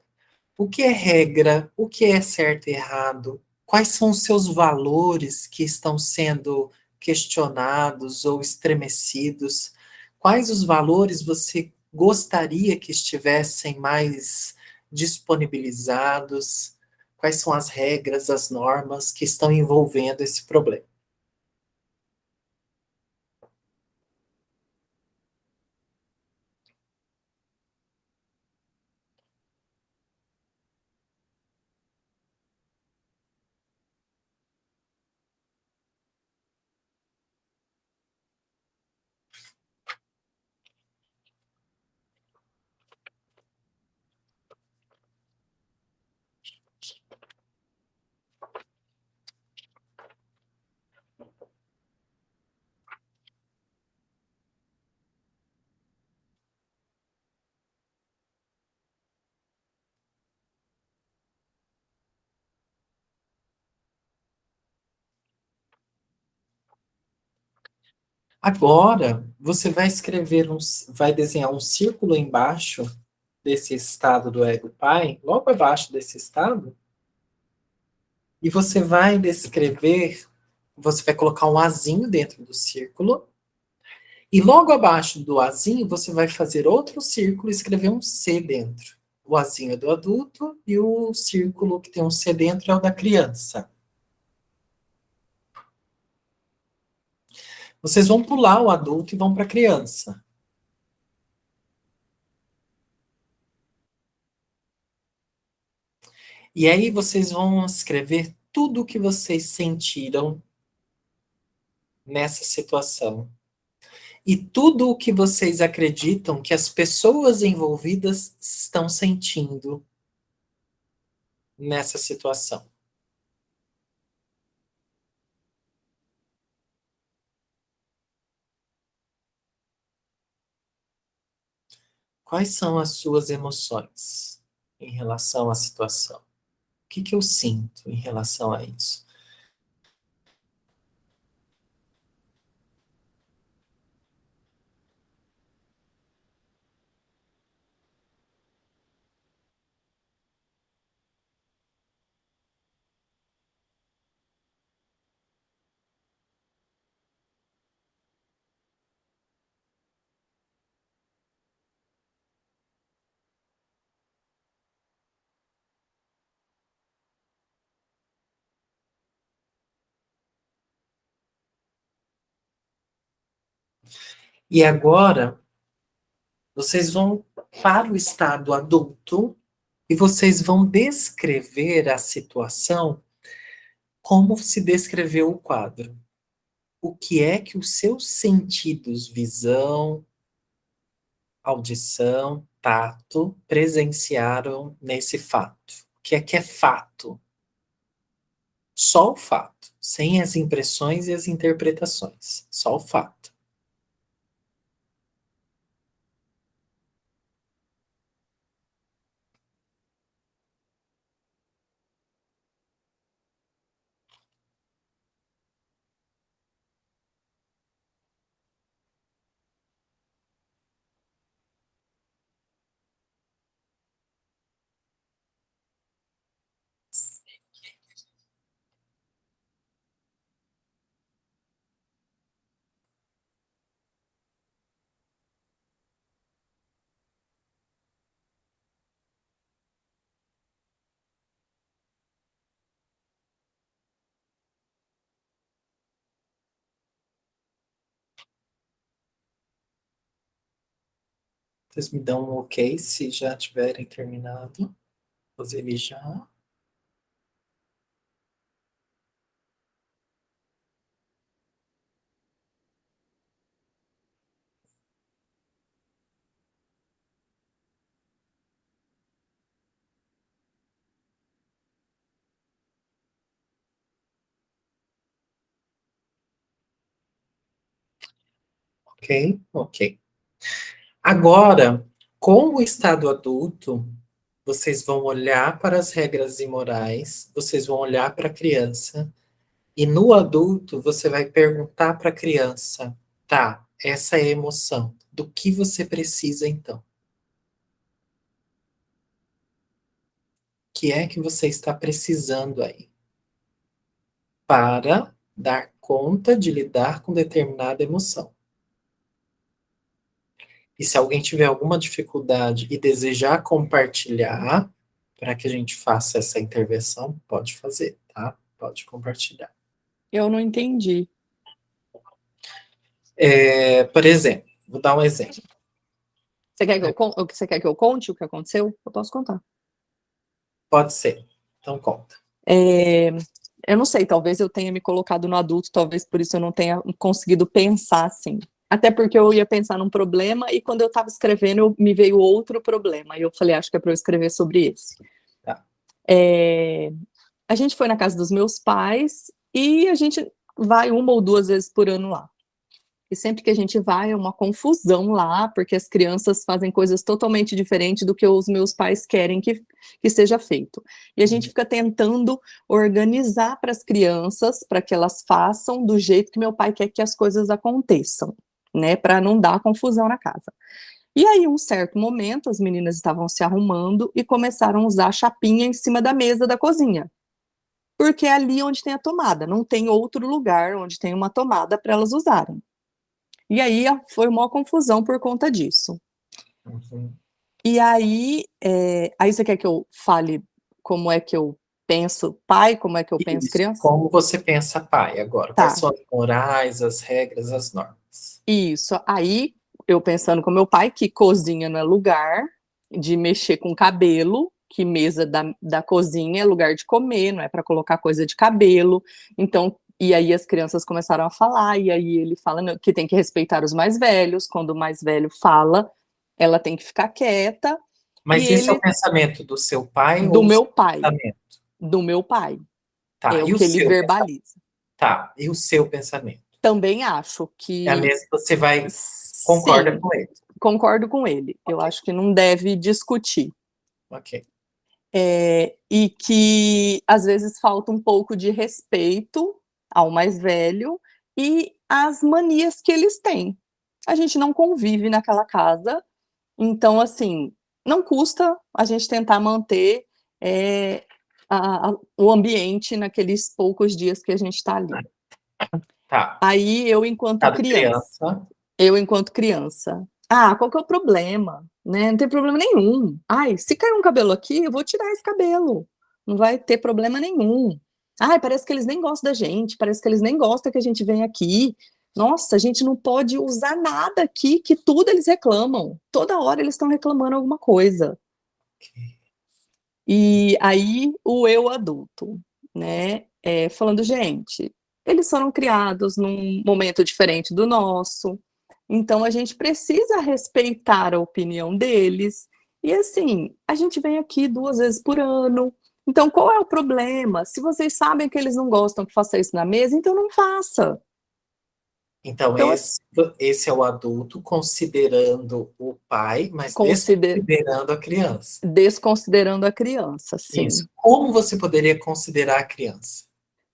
O que é regra, o que é certo e errado, quais são os seus valores que estão sendo questionados ou estremecidos, quais os valores você gostaria que estivessem mais disponibilizados, quais são as regras, as normas que estão envolvendo esse problema. Agora, você vai vai desenhar um círculo embaixo desse estado do ego pai, logo abaixo desse estado, e você vai colocar um azinho dentro do círculo, E logo abaixo do Azinho, você vai fazer outro círculo e escrever um C dentro. O Azinho é do adulto e o círculo que tem um C dentro é o da criança. Vocês vão pular o adulto e vão para a criança. E aí vocês vão escrever tudo o que vocês sentiram nessa situação. E tudo o que vocês acreditam que as pessoas envolvidas estão sentindo nessa situação. Quais são as suas emoções em relação à situação? O que eu sinto em relação a isso? E agora, vocês vão para o estado adulto e vocês vão descrever a situação como se descreveu o quadro. O que é que os seus sentidos, visão, audição, tato, presenciaram nesse fato? O que é fato? Só o fato, sem as impressões e as interpretações. Só o fato. Vocês me dão um ok se já tiverem terminado. Fazer ele já. Ok, ok. Agora, com o estado adulto, vocês vão olhar para as regras imorais, vocês vão olhar para a criança, e no adulto você vai perguntar para a criança, tá, essa é a emoção, do que você precisa então? O que é que você está precisando aí? Para dar conta de lidar com determinada emoção. E se alguém tiver alguma dificuldade e desejar compartilhar, para que a gente faça essa intervenção, pode fazer, tá? Pode compartilhar. Eu não entendi. Por exemplo, vou dar um exemplo. Você quer que eu conte o que aconteceu? Eu posso contar. Pode ser. Então conta. Eu não sei, talvez eu tenha me colocado no adulto, talvez por isso eu não tenha conseguido pensar assim. Até porque eu ia pensar num problema e quando eu estava escrevendo, me veio outro problema. E eu falei, acho que é para eu escrever sobre esse. Tá. A gente foi na casa dos meus pais e a gente vai 1 ou 2 vezes por ano lá. E sempre que a gente vai é uma confusão lá, porque as crianças fazem coisas totalmente diferentes do que os meus pais querem que seja feito. E a gente fica tentando organizar para as crianças, para que elas façam do jeito que meu pai quer que as coisas aconteçam, né, para não dar confusão na casa. E aí, um certo momento, as meninas estavam se arrumando e começaram a usar a chapinha em cima da mesa da cozinha. Porque é ali onde tem a tomada, não tem outro lugar onde tem uma tomada para elas usarem. E aí foi uma confusão por conta disso. Uhum. E aí, aí você quer que eu fale como é que eu penso pai, como é que eu penso Isso. criança? Como você pensa pai agora? Quais Tá, são as morais, as regras, as normas? isso. Aí, eu pensando com meu pai, que cozinha não é lugar de mexer com cabelo, que mesa da cozinha é lugar de comer, não é para colocar coisa de cabelo. Então, e aí as crianças começaram a falar, e aí ele fala que tem que respeitar os mais velhos, quando o mais velho fala, ela tem que ficar quieta, e Mas esse é o ele, pensamento do seu pai do ou o seu meu pai, pensamento? do meu pai, Tá, é o e o que ele seu pensamento? verbaliza. Tá, e o seu pensamento? Também acho É a que mesma, você vai, concorda sim, com ele? concordo com ele. Eu Ok, acho que não deve discutir. ok. E que às vezes falta um pouco de respeito ao mais velho e às manias que eles têm. A gente não convive naquela casa, então, assim, não custa a gente tentar manter o ambiente naqueles poucos dias que a gente está ali. Tá, Aí cada criança. eu enquanto criança, qual que é o problema? Né? Não tem problema nenhum. Ai, se cair um cabelo aqui, eu vou tirar esse cabelo. Não vai ter problema nenhum. Ai, parece que eles nem gostam da gente, parece que eles nem gostam que a gente venha aqui. Nossa, a gente não pode usar nada aqui, que tudo eles reclamam. Toda hora eles estão reclamando alguma coisa. E aí o eu adulto, né? Falando, gente, eles foram criados num momento diferente do nosso, então a gente precisa respeitar a opinião deles. E assim, a gente vem aqui 2 vezes por ano. Então, qual é o problema? Se vocês sabem que eles não gostam que faça isso na mesa, então não faça. Então, Então, esse é o adulto considerando o pai, mas desconsiderando a criança. desconsiderando a criança, Isso. sim. Como você poderia considerar a criança?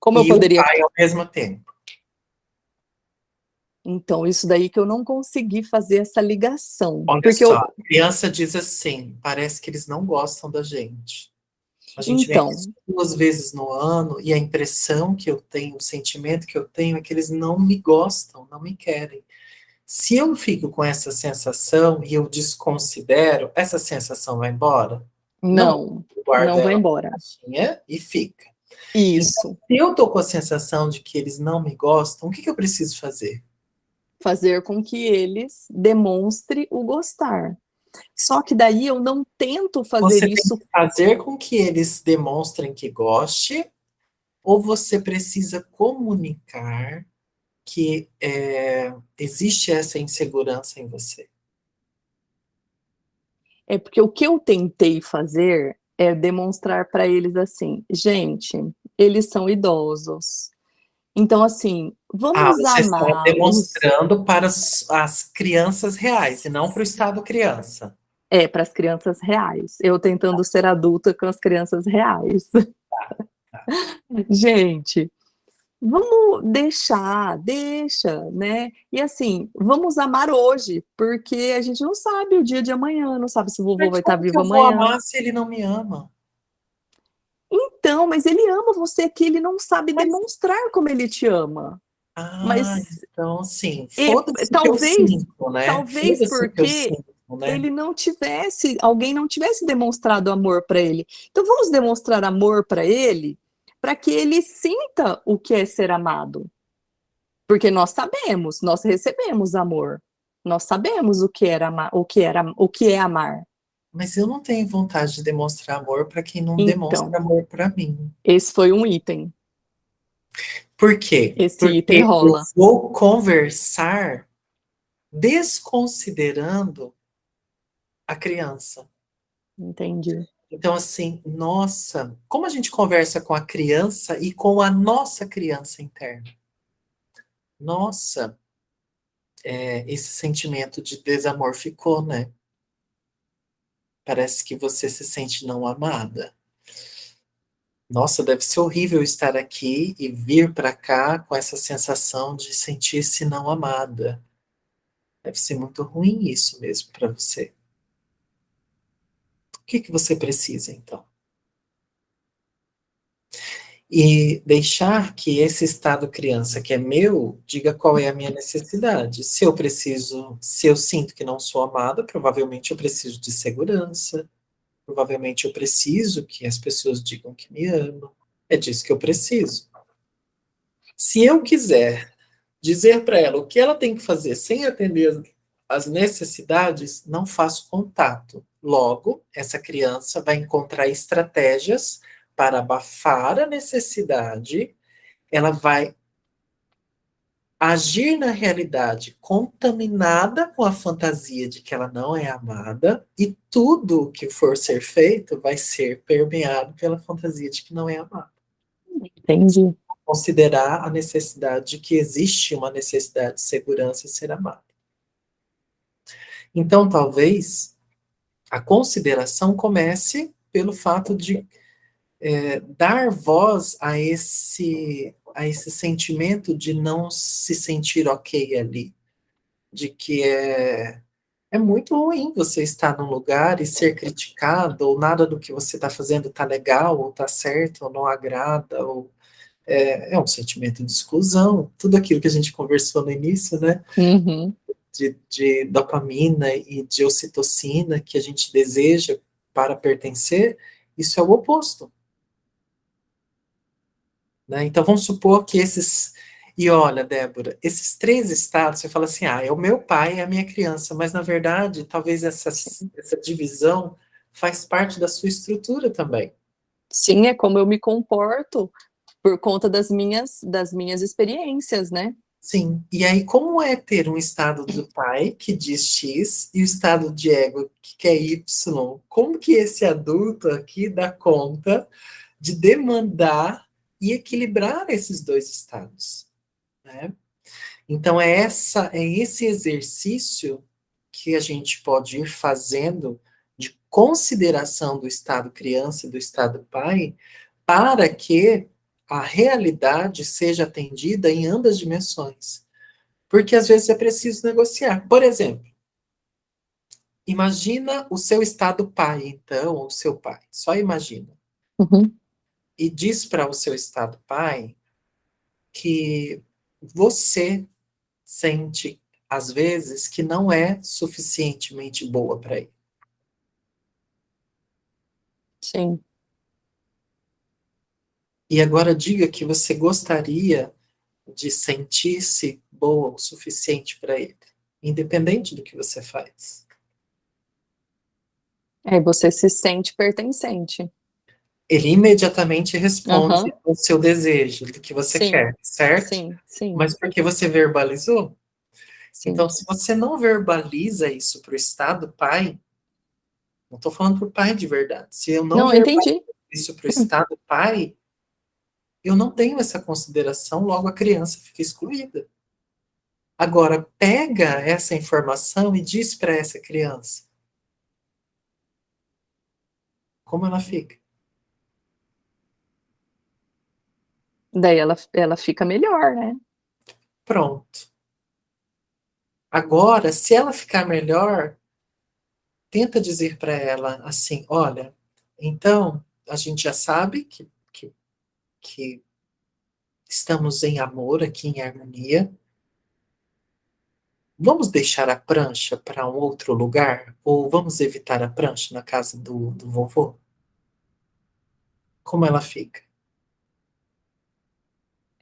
Como eu E o poderia. pai ao mesmo tempo? Então, isso daí que eu não consegui fazer essa ligação. Olha Porque só, eu. a criança diz assim: parece que eles não gostam da gente. A gente vem aqui Então, 2 vezes no ano e a impressão que eu tenho, o sentimento que eu tenho é que eles não me gostam, não me querem. Se eu fico com essa sensação e eu desconsidero, essa sensação vai embora? Não, não, eu guardo não vai ela na embora. caixinha e fica. Então, Isso. se eu tô com a sensação de que eles não me gostam, o que que eu preciso fazer? Fazer com que eles demonstre o gostar. Só que daí eu não tento fazer Você tem isso. que fazer com que eles demonstrem que goste, ou você precisa comunicar que existe essa insegurança em você? É porque o que eu tentei fazer é demonstrar para eles assim, gente, eles são idosos. Então, assim, Ah, vamos você está amá-los. demonstrando para as crianças reais, e não para o Estado criança. Para as crianças reais. Eu tentando ser adulta com as crianças reais. Gente, vamos deixar, deixa, né? E assim, vamos amar hoje, porque a gente não sabe o dia de amanhã, não sabe se o vovô Mas vai estar como que vivo eu vou amanhã. amar se ele não me ama? Então, mas ele ama você aqui, ele não sabe Mas, demonstrar como ele te ama. Mas então, sim, e, foda-se o que eu talvez, sinto, né? talvez Foda-se o que eu porque sinto, né? ele não tivesse, alguém não tivesse demonstrado amor para ele. Então vamos demonstrar amor para ele, para que ele sinta o que é ser amado. Porque nós sabemos, nós recebemos amor. Nós sabemos o que era amar, o que é amar. Mas eu não tenho vontade de demonstrar amor para quem não demonstra Então, amor para mim. esse foi um item. Por quê? Esse item Porque eu rola. vou conversar desconsiderando a criança. Entendi. Então, assim, nossa, como a gente conversa com a criança e com a nossa criança interna? Nossa, esse sentimento de desamor ficou, né? Parece que você se sente não amada. Nossa, deve ser horrível estar aqui e vir para cá com essa sensação de sentir-se não amada. Deve ser muito ruim isso mesmo para você. O que que você precisa, então? E deixar que esse estado criança que é meu, diga qual é a minha necessidade. Se eu preciso, se eu sinto que não sou amada, provavelmente eu preciso de segurança, provavelmente eu preciso que as pessoas digam que me amam. É disso que eu preciso. Se eu quiser dizer para ela o que ela tem que fazer sem atender as necessidades, não faço contato. Logo, essa criança vai encontrar estratégias para abafar a necessidade, ela vai agir na realidade contaminada com a fantasia de que ela não é amada, e tudo que for ser feito vai ser permeado pela fantasia de que não é amada. Entendi. Considerar a necessidade de que existe uma necessidade de segurança e ser amado. Então, talvez a consideração comece pelo fato de dar voz a esse sentimento de não se sentir ok ali, de que é muito ruim você estar num lugar e ser criticado, ou nada do que você está fazendo está legal, ou está certo, ou não agrada, ou é um sentimento de exclusão, tudo aquilo que a gente conversou no início, né? Uhum. De dopamina e de ocitocina que a gente deseja para pertencer, isso é o oposto. Né? Então vamos supor que esses. E olha, Débora, esses 3 estados, você fala assim, é o meu pai e a minha criança, mas na verdade, talvez essa divisão faz parte da sua estrutura também. Sim, é como eu me comporto por conta das minhas experiências, né? Sim. E aí, como é ter um estado do pai que diz X e o estado de ego que quer Y? Como que esse adulto aqui dá conta de demandar e equilibrar esses 2 estados? Né? Então, é esse exercício que a gente pode ir fazendo de consideração do estado criança e do estado pai, para que a realidade seja atendida em ambas dimensões. Porque às vezes é preciso negociar. Por exemplo, imagina o seu estado pai, então, ou o seu pai. Só imagina. Uhum. E diz para o seu estado pai que você sente, às vezes, que não é suficientemente boa para ele. Sim. E agora diga que você gostaria de sentir-se boa o suficiente para ele, independente do que você faz. Aí você se sente pertencente. Ele imediatamente responde Aham. o seu desejo, do que você Sim, quer, certo? sim, sim, Mas porque você verbalizou? sim. Então, se você não verbaliza isso para o estado pai, não estou falando para o pai de verdade, se eu não Não, eu verbalizo entendi. isso para o estado pai, eu não tenho essa consideração, logo a criança fica excluída. Agora, pega essa informação e diz para essa criança como ela fica. Daí ela fica melhor, né? Pronto. Agora, se ela ficar melhor, tenta dizer para ela assim: olha, então a gente já sabe que estamos em amor aqui, em harmonia. Vamos deixar a prancha para um outro lugar? Ou vamos evitar a prancha na casa do vovô? Como ela fica?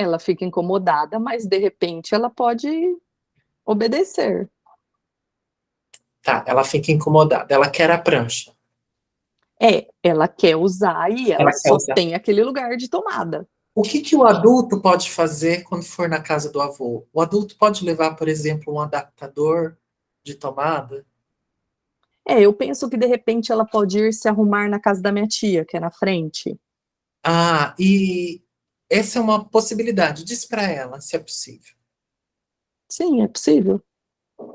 Ela fica incomodada, mas de repente ela pode obedecer. Tá, ela fica incomodada, ela quer a prancha. Ela quer usar e ela Ela quer só usar. tem aquele lugar de tomada. O que o adulto pode fazer quando for na casa do avô? O adulto pode levar, por exemplo, um adaptador de tomada? Eu penso que de repente ela pode ir se arrumar na casa da minha tia, que é na frente. E essa é uma possibilidade. Diz para ela se é possível. Sim, é possível.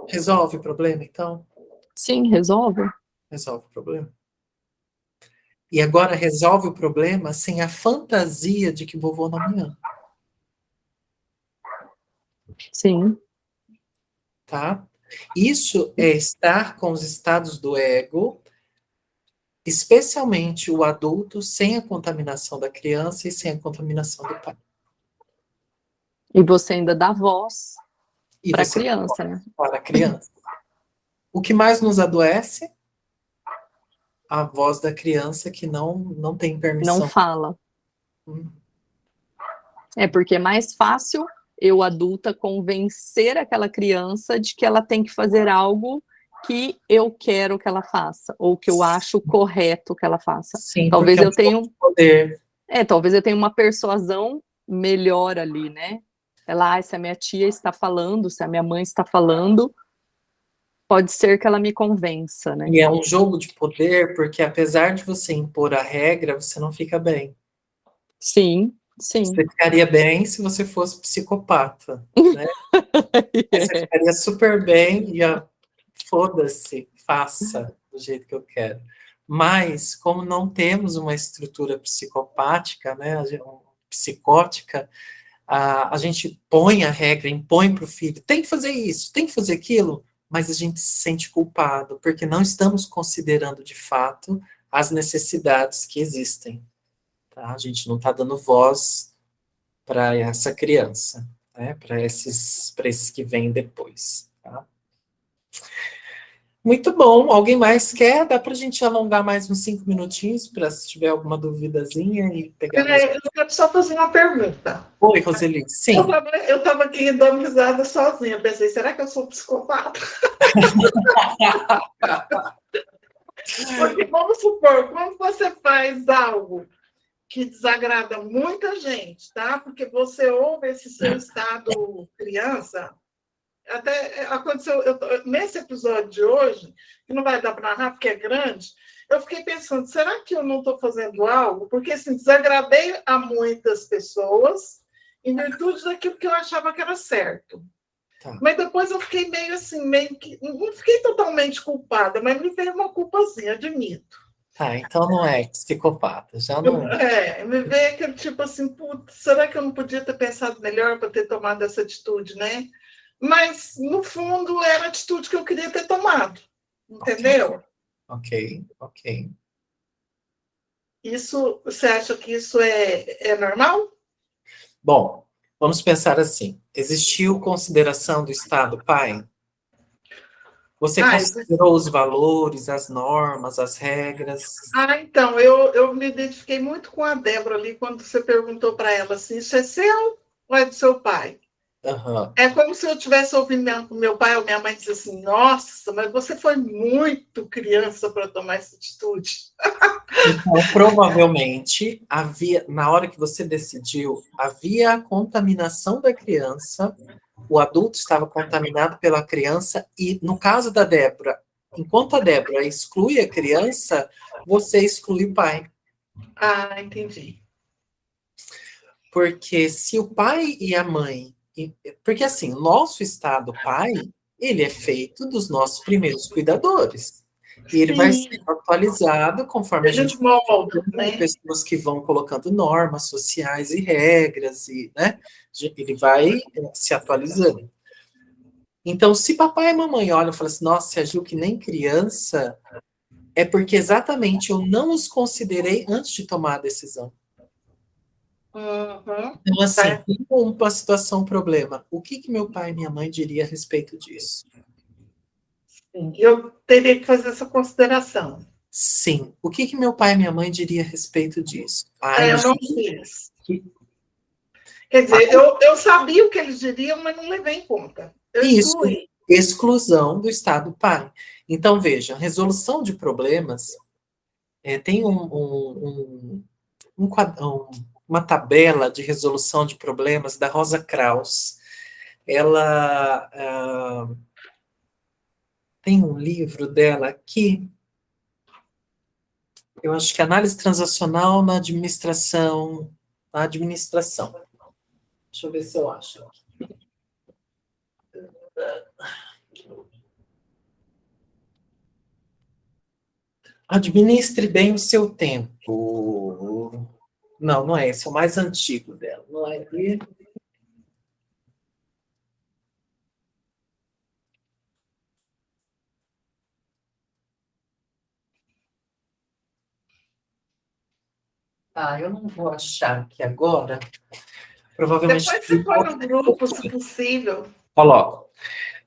Resolve o problema, então? Sim, resolve. Resolve o problema. E agora resolve o problema sem a fantasia de que vovô não me ama, Sim. tá? Isso é estar com os estados do ego especialmente o adulto, sem a contaminação da criança e sem a contaminação do pai. E você ainda dá voz E para a você criança, né? para a criança. O que mais nos adoece? A voz da criança que não tem Não permissão. fala. Hum, É porque é mais fácil eu, adulta, convencer aquela criança de que ela tem que fazer algo que eu quero que ela faça, ou que eu acho correto que ela faça. Sim, Talvez porque é um eu tenha jogo de poder. talvez eu tenha uma persuasão melhor ali, né? Ela, se a minha tia está falando, se a minha mãe está falando, pode ser que ela me convença, né? E é um jogo de poder, porque apesar de você impor a regra, você não fica bem. Sim, sim. Você ficaria bem se você fosse psicopata, né? Você ficaria super bem e foda-se, faça do jeito que eu quero. Mas, como não temos uma estrutura psicopática, né, psicótica, a gente põe a regra, impõe para o filho, tem que fazer isso, tem que fazer aquilo, mas a gente se sente culpado, porque não estamos considerando de fato as necessidades que existem. Tá? A gente não está dando voz para essa criança, né? Para esses que vêm depois. Tá? Muito bom. Alguém mais quer? Dá para a gente alongar mais uns 5 minutinhos para se tiver alguma duvidazinha e pegar mais. Eu quero só fazer uma pergunta. Oi, Roseli. Sim. Eu estava aqui dando risada sozinha. Pensei, será que eu sou psicopata? Porque vamos supor, quando você faz algo que desagrada muita gente, tá? Porque você ouve esse seu estado criança. Até aconteceu nesse episódio de hoje, que não vai dar para narrar porque é grande, eu fiquei pensando, será que eu não estou fazendo algo? Porque assim, desagradei a muitas pessoas em virtude daquilo que eu achava que era certo. Tá. Mas depois eu fiquei meio assim, meio que. Não fiquei totalmente culpada, mas me veio uma culpazinha, admito. Tá, então não é psicopata, já não. Me veio aquele tipo assim, putz, será que eu não podia ter pensado melhor para ter tomado essa atitude, né? Mas, no fundo, era a atitude que eu queria ter tomado, entendeu? Ok. Isso, você acha que isso é normal? Bom, vamos pensar assim. Existiu consideração do Estado pai? Você considerou os valores, as normas, as regras? Então, eu me identifiquei muito com a Débora ali quando você perguntou para ela assim, isso é seu ou é do seu pai? Uhum. É como se eu estivesse ouvindo meu pai ou minha mãe dizer assim, nossa, mas você foi muito criança para tomar essa atitude. Então, provavelmente, havia, na hora que você decidiu, havia a contaminação da criança, o adulto estava contaminado pela criança, e no caso da Débora, enquanto a Débora exclui a criança, você exclui o pai. Ah, entendi. Porque se o pai e a mãe. Porque assim, o nosso estado pai, ele é feito dos nossos primeiros cuidadores. E ele vai Sim, sendo atualizado conforme a gente eles moldam, né? pessoas que vão colocando normas sociais e regras, e, né? Ele vai se atualizando. Então, se papai e mamãe olham e falam assim, nossa, você agiu que nem criança, é porque exatamente eu não os considerei antes de tomar a decisão. Uhum. Então, assim, Tá. tem uma situação, um problema. O que meu pai e minha mãe diriam a respeito disso? Eu teria que fazer essa consideração. Sim. O que meu pai e minha mãe diriam a respeito disso? Ai, Eu mas não fiz. que- Quer dizer, eu sabia o que eles diriam, mas não levei em conta. Eu isso, excluí. exclusão do estado pai. Então, veja, resolução de problemas tem uma tabela de resolução de problemas da Rosa Kraus. Ela tem um livro dela aqui. Eu acho que análise transacional na administração. Na administração. Deixa eu ver se eu acho. Administre bem o seu tempo. Não, não é esse, é o mais antigo dela. Não é aqui. Ah, eu não vou achar aqui agora. Provavelmente Depois você põe no grupo, se possível. coloco.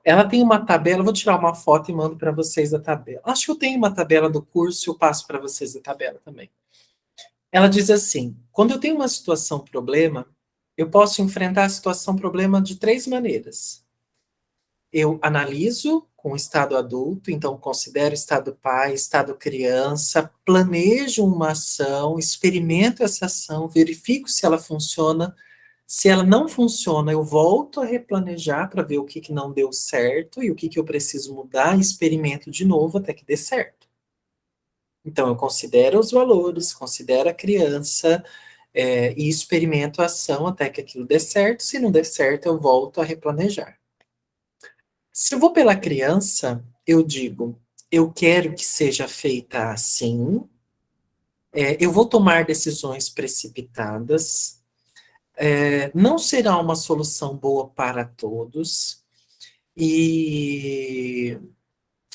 Ela tem uma tabela, eu vou tirar uma foto e mando para vocês a tabela. Acho que eu tenho uma tabela do curso, eu passo para vocês a tabela também. Ela diz assim: quando eu tenho uma situação problema, eu posso enfrentar a situação problema de 3 maneiras. Eu analiso com o estado adulto, então considero estado pai, estado criança, planejo uma ação, experimento essa ação, verifico se ela funciona. Se ela não funciona, eu volto a replanejar para ver o que não deu certo e o que eu preciso mudar, e experimento de novo até que dê certo. Então, eu considero os valores, considero a criança, e experimento a ação até que aquilo dê certo. Se não der certo, eu volto a replanejar. Se eu vou pela criança, eu digo, eu quero que seja feita assim, eu vou tomar decisões precipitadas, não será uma solução boa para todos, e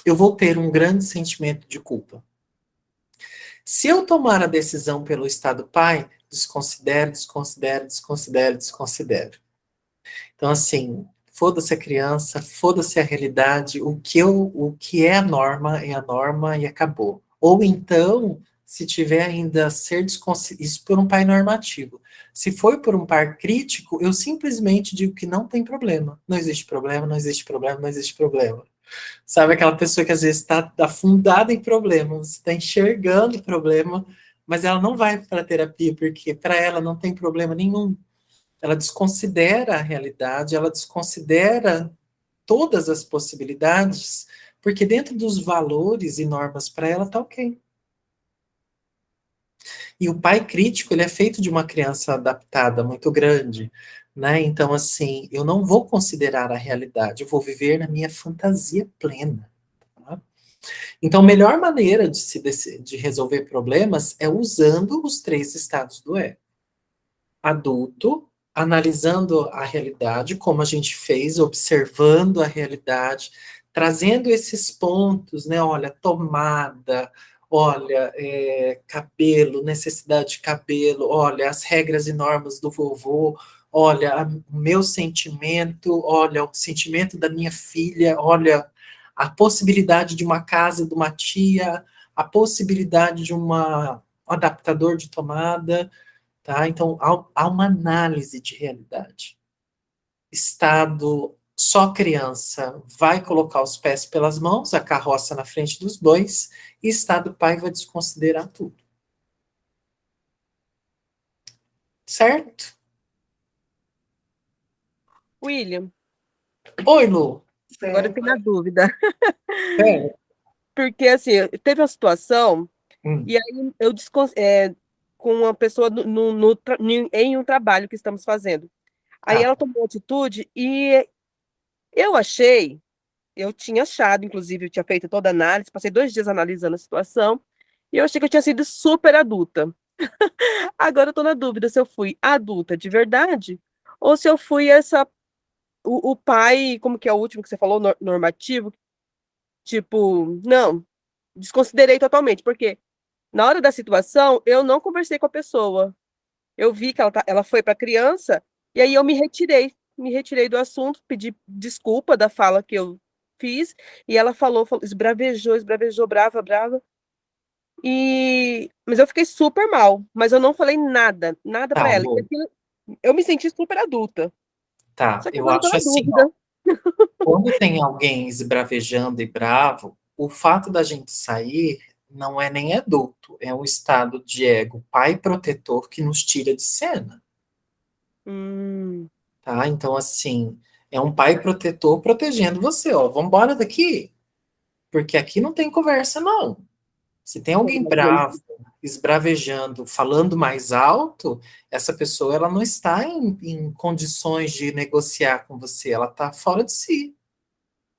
eu vou ter um grande sentimento de culpa. Se eu tomar a decisão pelo estado pai, desconsidero, desconsidero, desconsidero, desconsidero. Então, assim, foda-se a criança, foda-se a realidade, o que é a norma e acabou. Ou então, se tiver ainda ser desconsiderado, isso por um pai normativo. Se for por um pai crítico, eu simplesmente digo que não tem problema. Não existe problema, não existe problema, não existe problema. Sabe aquela pessoa que às vezes está afundada em problemas, você está enxergando o problema, mas ela não vai para a terapia, porque para ela não tem problema nenhum. Ela desconsidera a realidade, ela desconsidera todas as possibilidades, porque dentro dos valores e normas para ela está ok. E o pai crítico, ele é feito de uma criança adaptada muito grande, né? Então, assim, eu não vou considerar a realidade, eu vou viver na minha fantasia plena. Tá? Então, a melhor maneira de resolver problemas é usando os 3 estados do ego. Adulto, analisando a realidade, como a gente fez, observando a realidade, trazendo esses pontos, né? Olha, tomada, olha, cabelo, necessidade de cabelo, olha, as regras e normas do vovô, olha, o meu sentimento, olha, o sentimento da minha filha, olha, a possibilidade de uma casa de uma tia, a possibilidade de um adaptador de tomada. Tá? Então, há uma análise de realidade. Estado, só criança vai colocar os pés pelas mãos, a carroça na frente dos bois, e estado pai vai desconsiderar tudo. Certo? William, Oi, Lu. agora eu tenho uma dúvida. É. Porque, assim, teve uma situação, Hum, e aí eu com uma pessoa em um trabalho que estamos fazendo. Aí tá. ela tomou atitude e eu achei, eu tinha achado, inclusive, eu tinha feito toda a análise, passei 2 dias analisando a situação, e eu achei que eu tinha sido super adulta. Agora eu tô na dúvida se eu fui adulta de verdade, ou se eu fui o pai, como que é o último que você falou, normativo, tipo, não, desconsiderei totalmente, porque na hora da situação, eu não conversei com a pessoa. Eu vi que ela foi para a criança, e aí eu me retirei do assunto, pedi desculpa da fala que eu fiz, e ela falou, esbravejou, esbravejou, brava, brava. Mas eu fiquei super mal, mas eu não falei nada, nada para Tá, ela. Lu. Eu me senti super adulta. Tá, Só que eu agora eu tô acho na assim, ó, dúvida. quando tem alguém esbravejando e bravo, o fato da gente sair não é nem adulto, é um estado de ego pai protetor que nos tira de cena. Hum, Tá? Então, assim, é um pai protetor protegendo você, ó. Vambora daqui, porque aqui não tem conversa, não. Se tem alguém bravo, esbravejando, falando mais alto, essa pessoa ela não está em condições de negociar com você, ela está fora de si.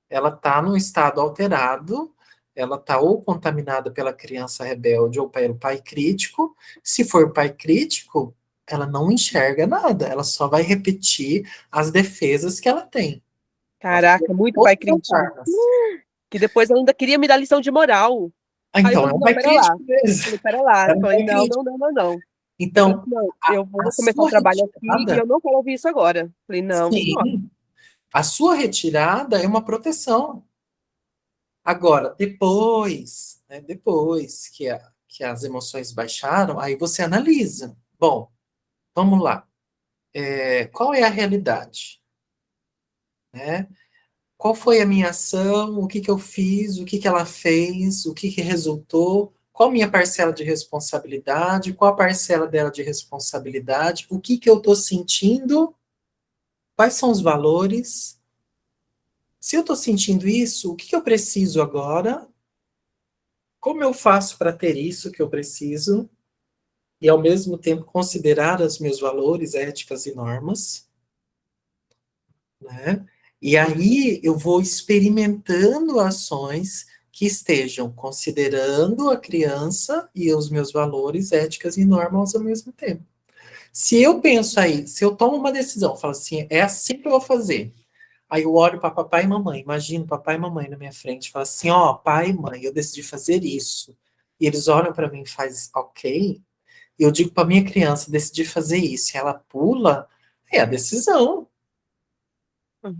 Ela está num estado alterado, ela está ou contaminada pela criança rebelde ou pelo pai crítico. Se for pai crítico, ela não enxerga nada, ela só vai repetir as defesas que ela tem. Ela vai ter Caraca, muito pai outras crítico. armas. Que depois ela ainda queria me dar lição de moral. Ah, Aí eu então, é falei, um não, pai pera lá. crítico mesmo. Falei, pera lá. É Eu um falei, pai não, crítico. não, não, não, não. Então, Não, eu vou a começar o sua trabalho aqui e retirada, eu não quero ouvir isso agora. Falei, não, senhora. sim, a sua retirada é uma proteção. Agora, depois, né, depois que as emoções baixaram, aí você analisa. Bom, vamos lá. Qual é a realidade? Né? Qual foi a minha ação? O que que eu fiz? O que que ela fez? O que que resultou? Qual a minha parcela de responsabilidade? Qual a parcela dela de responsabilidade? O que que eu estou sentindo? Quais são os valores? Se eu estou sentindo isso, o que que eu preciso agora? Como eu faço para ter isso que eu preciso? E, ao mesmo tempo, considerar os meus valores, éticas e normas, né? E aí eu vou experimentando ações que estejam considerando a criança e os meus valores, éticas e normas ao mesmo tempo. Se eu penso aí, se eu tomo uma decisão, falo assim, é assim que eu vou fazer. Aí eu olho para papai e mamãe, imagino papai e mamãe na minha frente, falo assim, ó, pai e mãe, eu decidi fazer isso. E eles olham para mim e fazem, ok. E eu digo para minha criança, decidi fazer isso. E ela pula, é a decisão.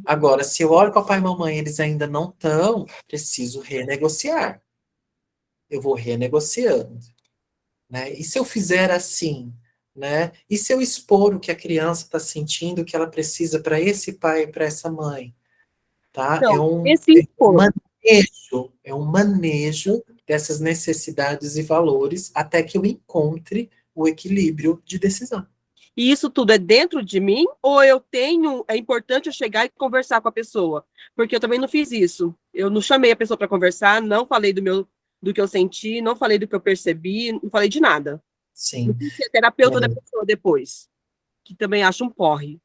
Agora, se eu olho papai e mamãe, eles ainda não estão, preciso renegociar. Eu vou renegociando, né? E se eu fizer assim, né? E se eu expor o que a criança está sentindo, que ela precisa para esse pai e para essa mãe, tá? Então, esse impor. É um manejo dessas necessidades e valores até que eu encontre o equilíbrio de decisão. E isso tudo é dentro de mim, ou eu tenho, é importante eu chegar e conversar com a pessoa? Porque eu também não fiz isso. Eu não chamei a pessoa para conversar, não falei do que eu senti, não falei do que eu percebi, não falei de nada. Não Sim. quis ser terapeuta da pessoa depois, que também acho um porre.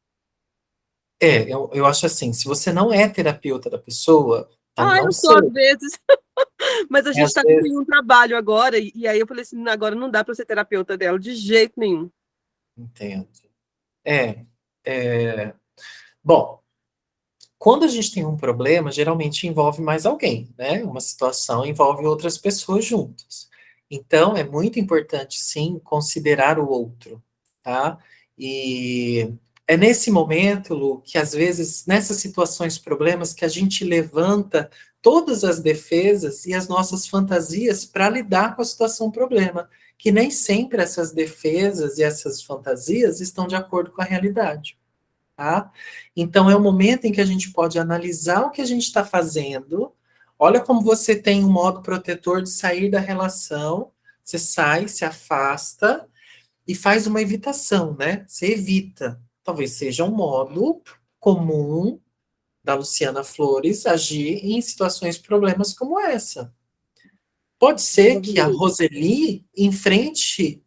Eu acho assim, se você não é terapeuta da pessoa, a Ah, não eu sou ser, às vezes, mas a gente às está vezes, concluindo um trabalho agora, e aí eu falei assim, agora não dá para ser terapeuta dela, de jeito nenhum. entendo. É, é, bom, quando a gente tem um problema, geralmente envolve mais alguém, né? Uma situação envolve outras pessoas juntas. Então, é muito importante, sim, considerar o outro, tá? E é nesse momento, Lu, que às vezes, nessas situações, problemas, que a gente levanta todas as defesas e as nossas fantasias para lidar com a situação problema, que nem sempre essas defesas e essas fantasias estão de acordo com a realidade. Tá? Então, é o momento em que a gente pode analisar o que a gente está fazendo. Olha como você tem um modo protetor de sair da relação. Você sai, se afasta e faz uma evitação, né? Você evita. Talvez seja um modo comum da Luciana Flores agir em situações, problemas como essa. Pode ser que a Roseli enfrente,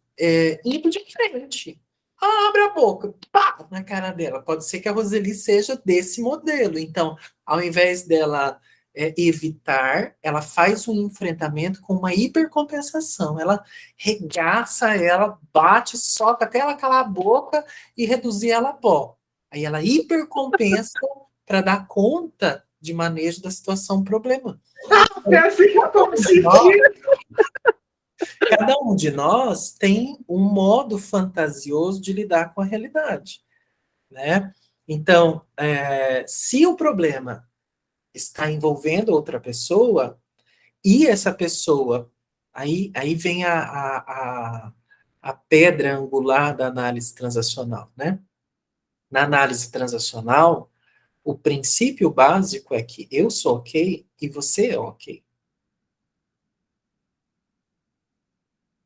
indo de frente. Abre a boca, pá, na cara dela. Pode ser que a Roseli seja desse modelo. Então, ao invés dela evitar, ela faz um enfrentamento com uma hipercompensação. Ela regaça ela, bate, soca até ela calar a boca e reduzir ela a pó. Aí ela hipercompensa para dar conta de manejo da situação problema. É assim que eu estou me sentindo. Cada um de nós tem um modo fantasioso de lidar com a realidade, né? Então, se o problema está envolvendo outra pessoa, e essa pessoa, aí vem a pedra angular da análise transacional, né? Na análise transacional, o princípio básico é que eu sou ok e você é ok.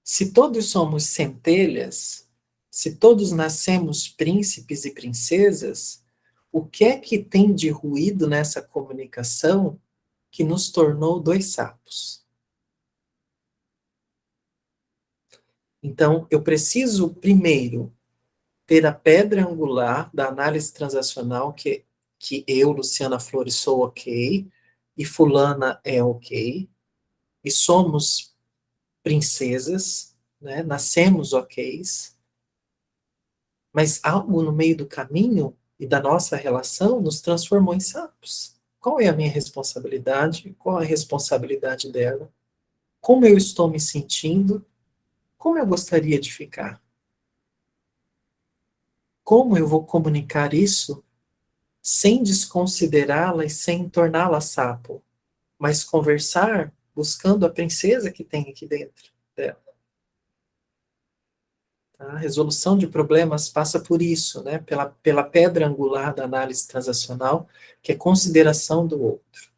Se todos somos centelhas, se todos nascemos príncipes e princesas, o que é que tem de ruído nessa comunicação que nos tornou dois sapos? Então, eu preciso, primeiro, ter a pedra angular da análise transacional, que eu, Luciana Flores, sou ok, e fulana é ok, e somos princesas, né? Nascemos ok's, mas algo no meio do caminho e da nossa relação nos transformou em sapos. Qual é a minha responsabilidade? Qual é a responsabilidade dela? Como eu estou me sentindo? Como eu gostaria de ficar? como eu vou comunicar isso sem desconsiderá-la e sem torná-la sapo, mas conversar buscando a princesa que tem aqui dentro dela. A resolução de problemas passa por isso, né? Pela pedra angular da análise transacional, que é consideração do outro.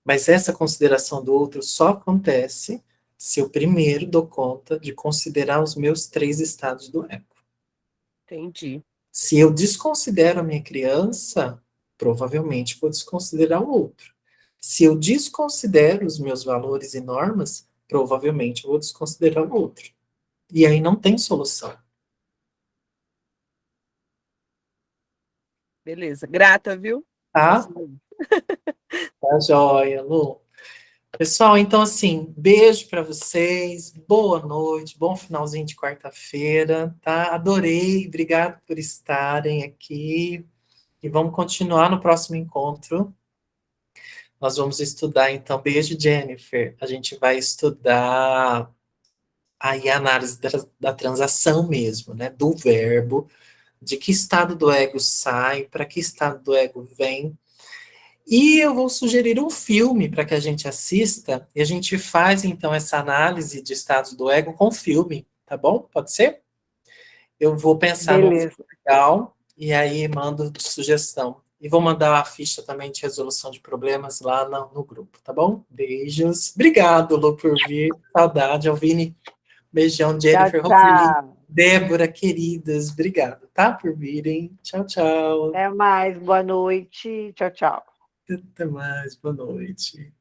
Mas essa consideração do outro só acontece se eu primeiro dou conta de considerar os meus 3 estados do ego. Entendi. Se eu desconsidero a minha criança, provavelmente vou desconsiderar o outro. Se eu desconsidero os meus valores e normas, provavelmente vou desconsiderar o outro. E aí não tem solução. Beleza. Grata, viu? Tá? Tá joia, Lu. Pessoal, então assim, beijo para vocês, boa noite, bom finalzinho de quarta-feira, tá? Adorei, obrigado por estarem aqui. E vamos continuar no próximo encontro. Nós vamos estudar, então, beijo, Jennifer. A gente vai estudar aí a análise da transação mesmo, né? Do verbo, de que estado do ego sai, para que estado do ego vem. E eu vou sugerir um filme para que a gente assista, e a gente faz, então, essa análise de estados do ego com filme, tá bom? Pode ser? Eu vou pensar num filme Beleza. legal, e aí mando sugestão. E vou mandar a ficha também de resolução de problemas lá no grupo, tá bom? Beijos. Obrigado, Lu, por vir. Saudade, Alvine. Beijão, Tchau, Jennifer, Roseli, tchau. Débora, queridas. Obrigado, tá? Por virem. Tchau, tchau. Até mais. Boa noite. Tchau, tchau. Até mais. Boa noite.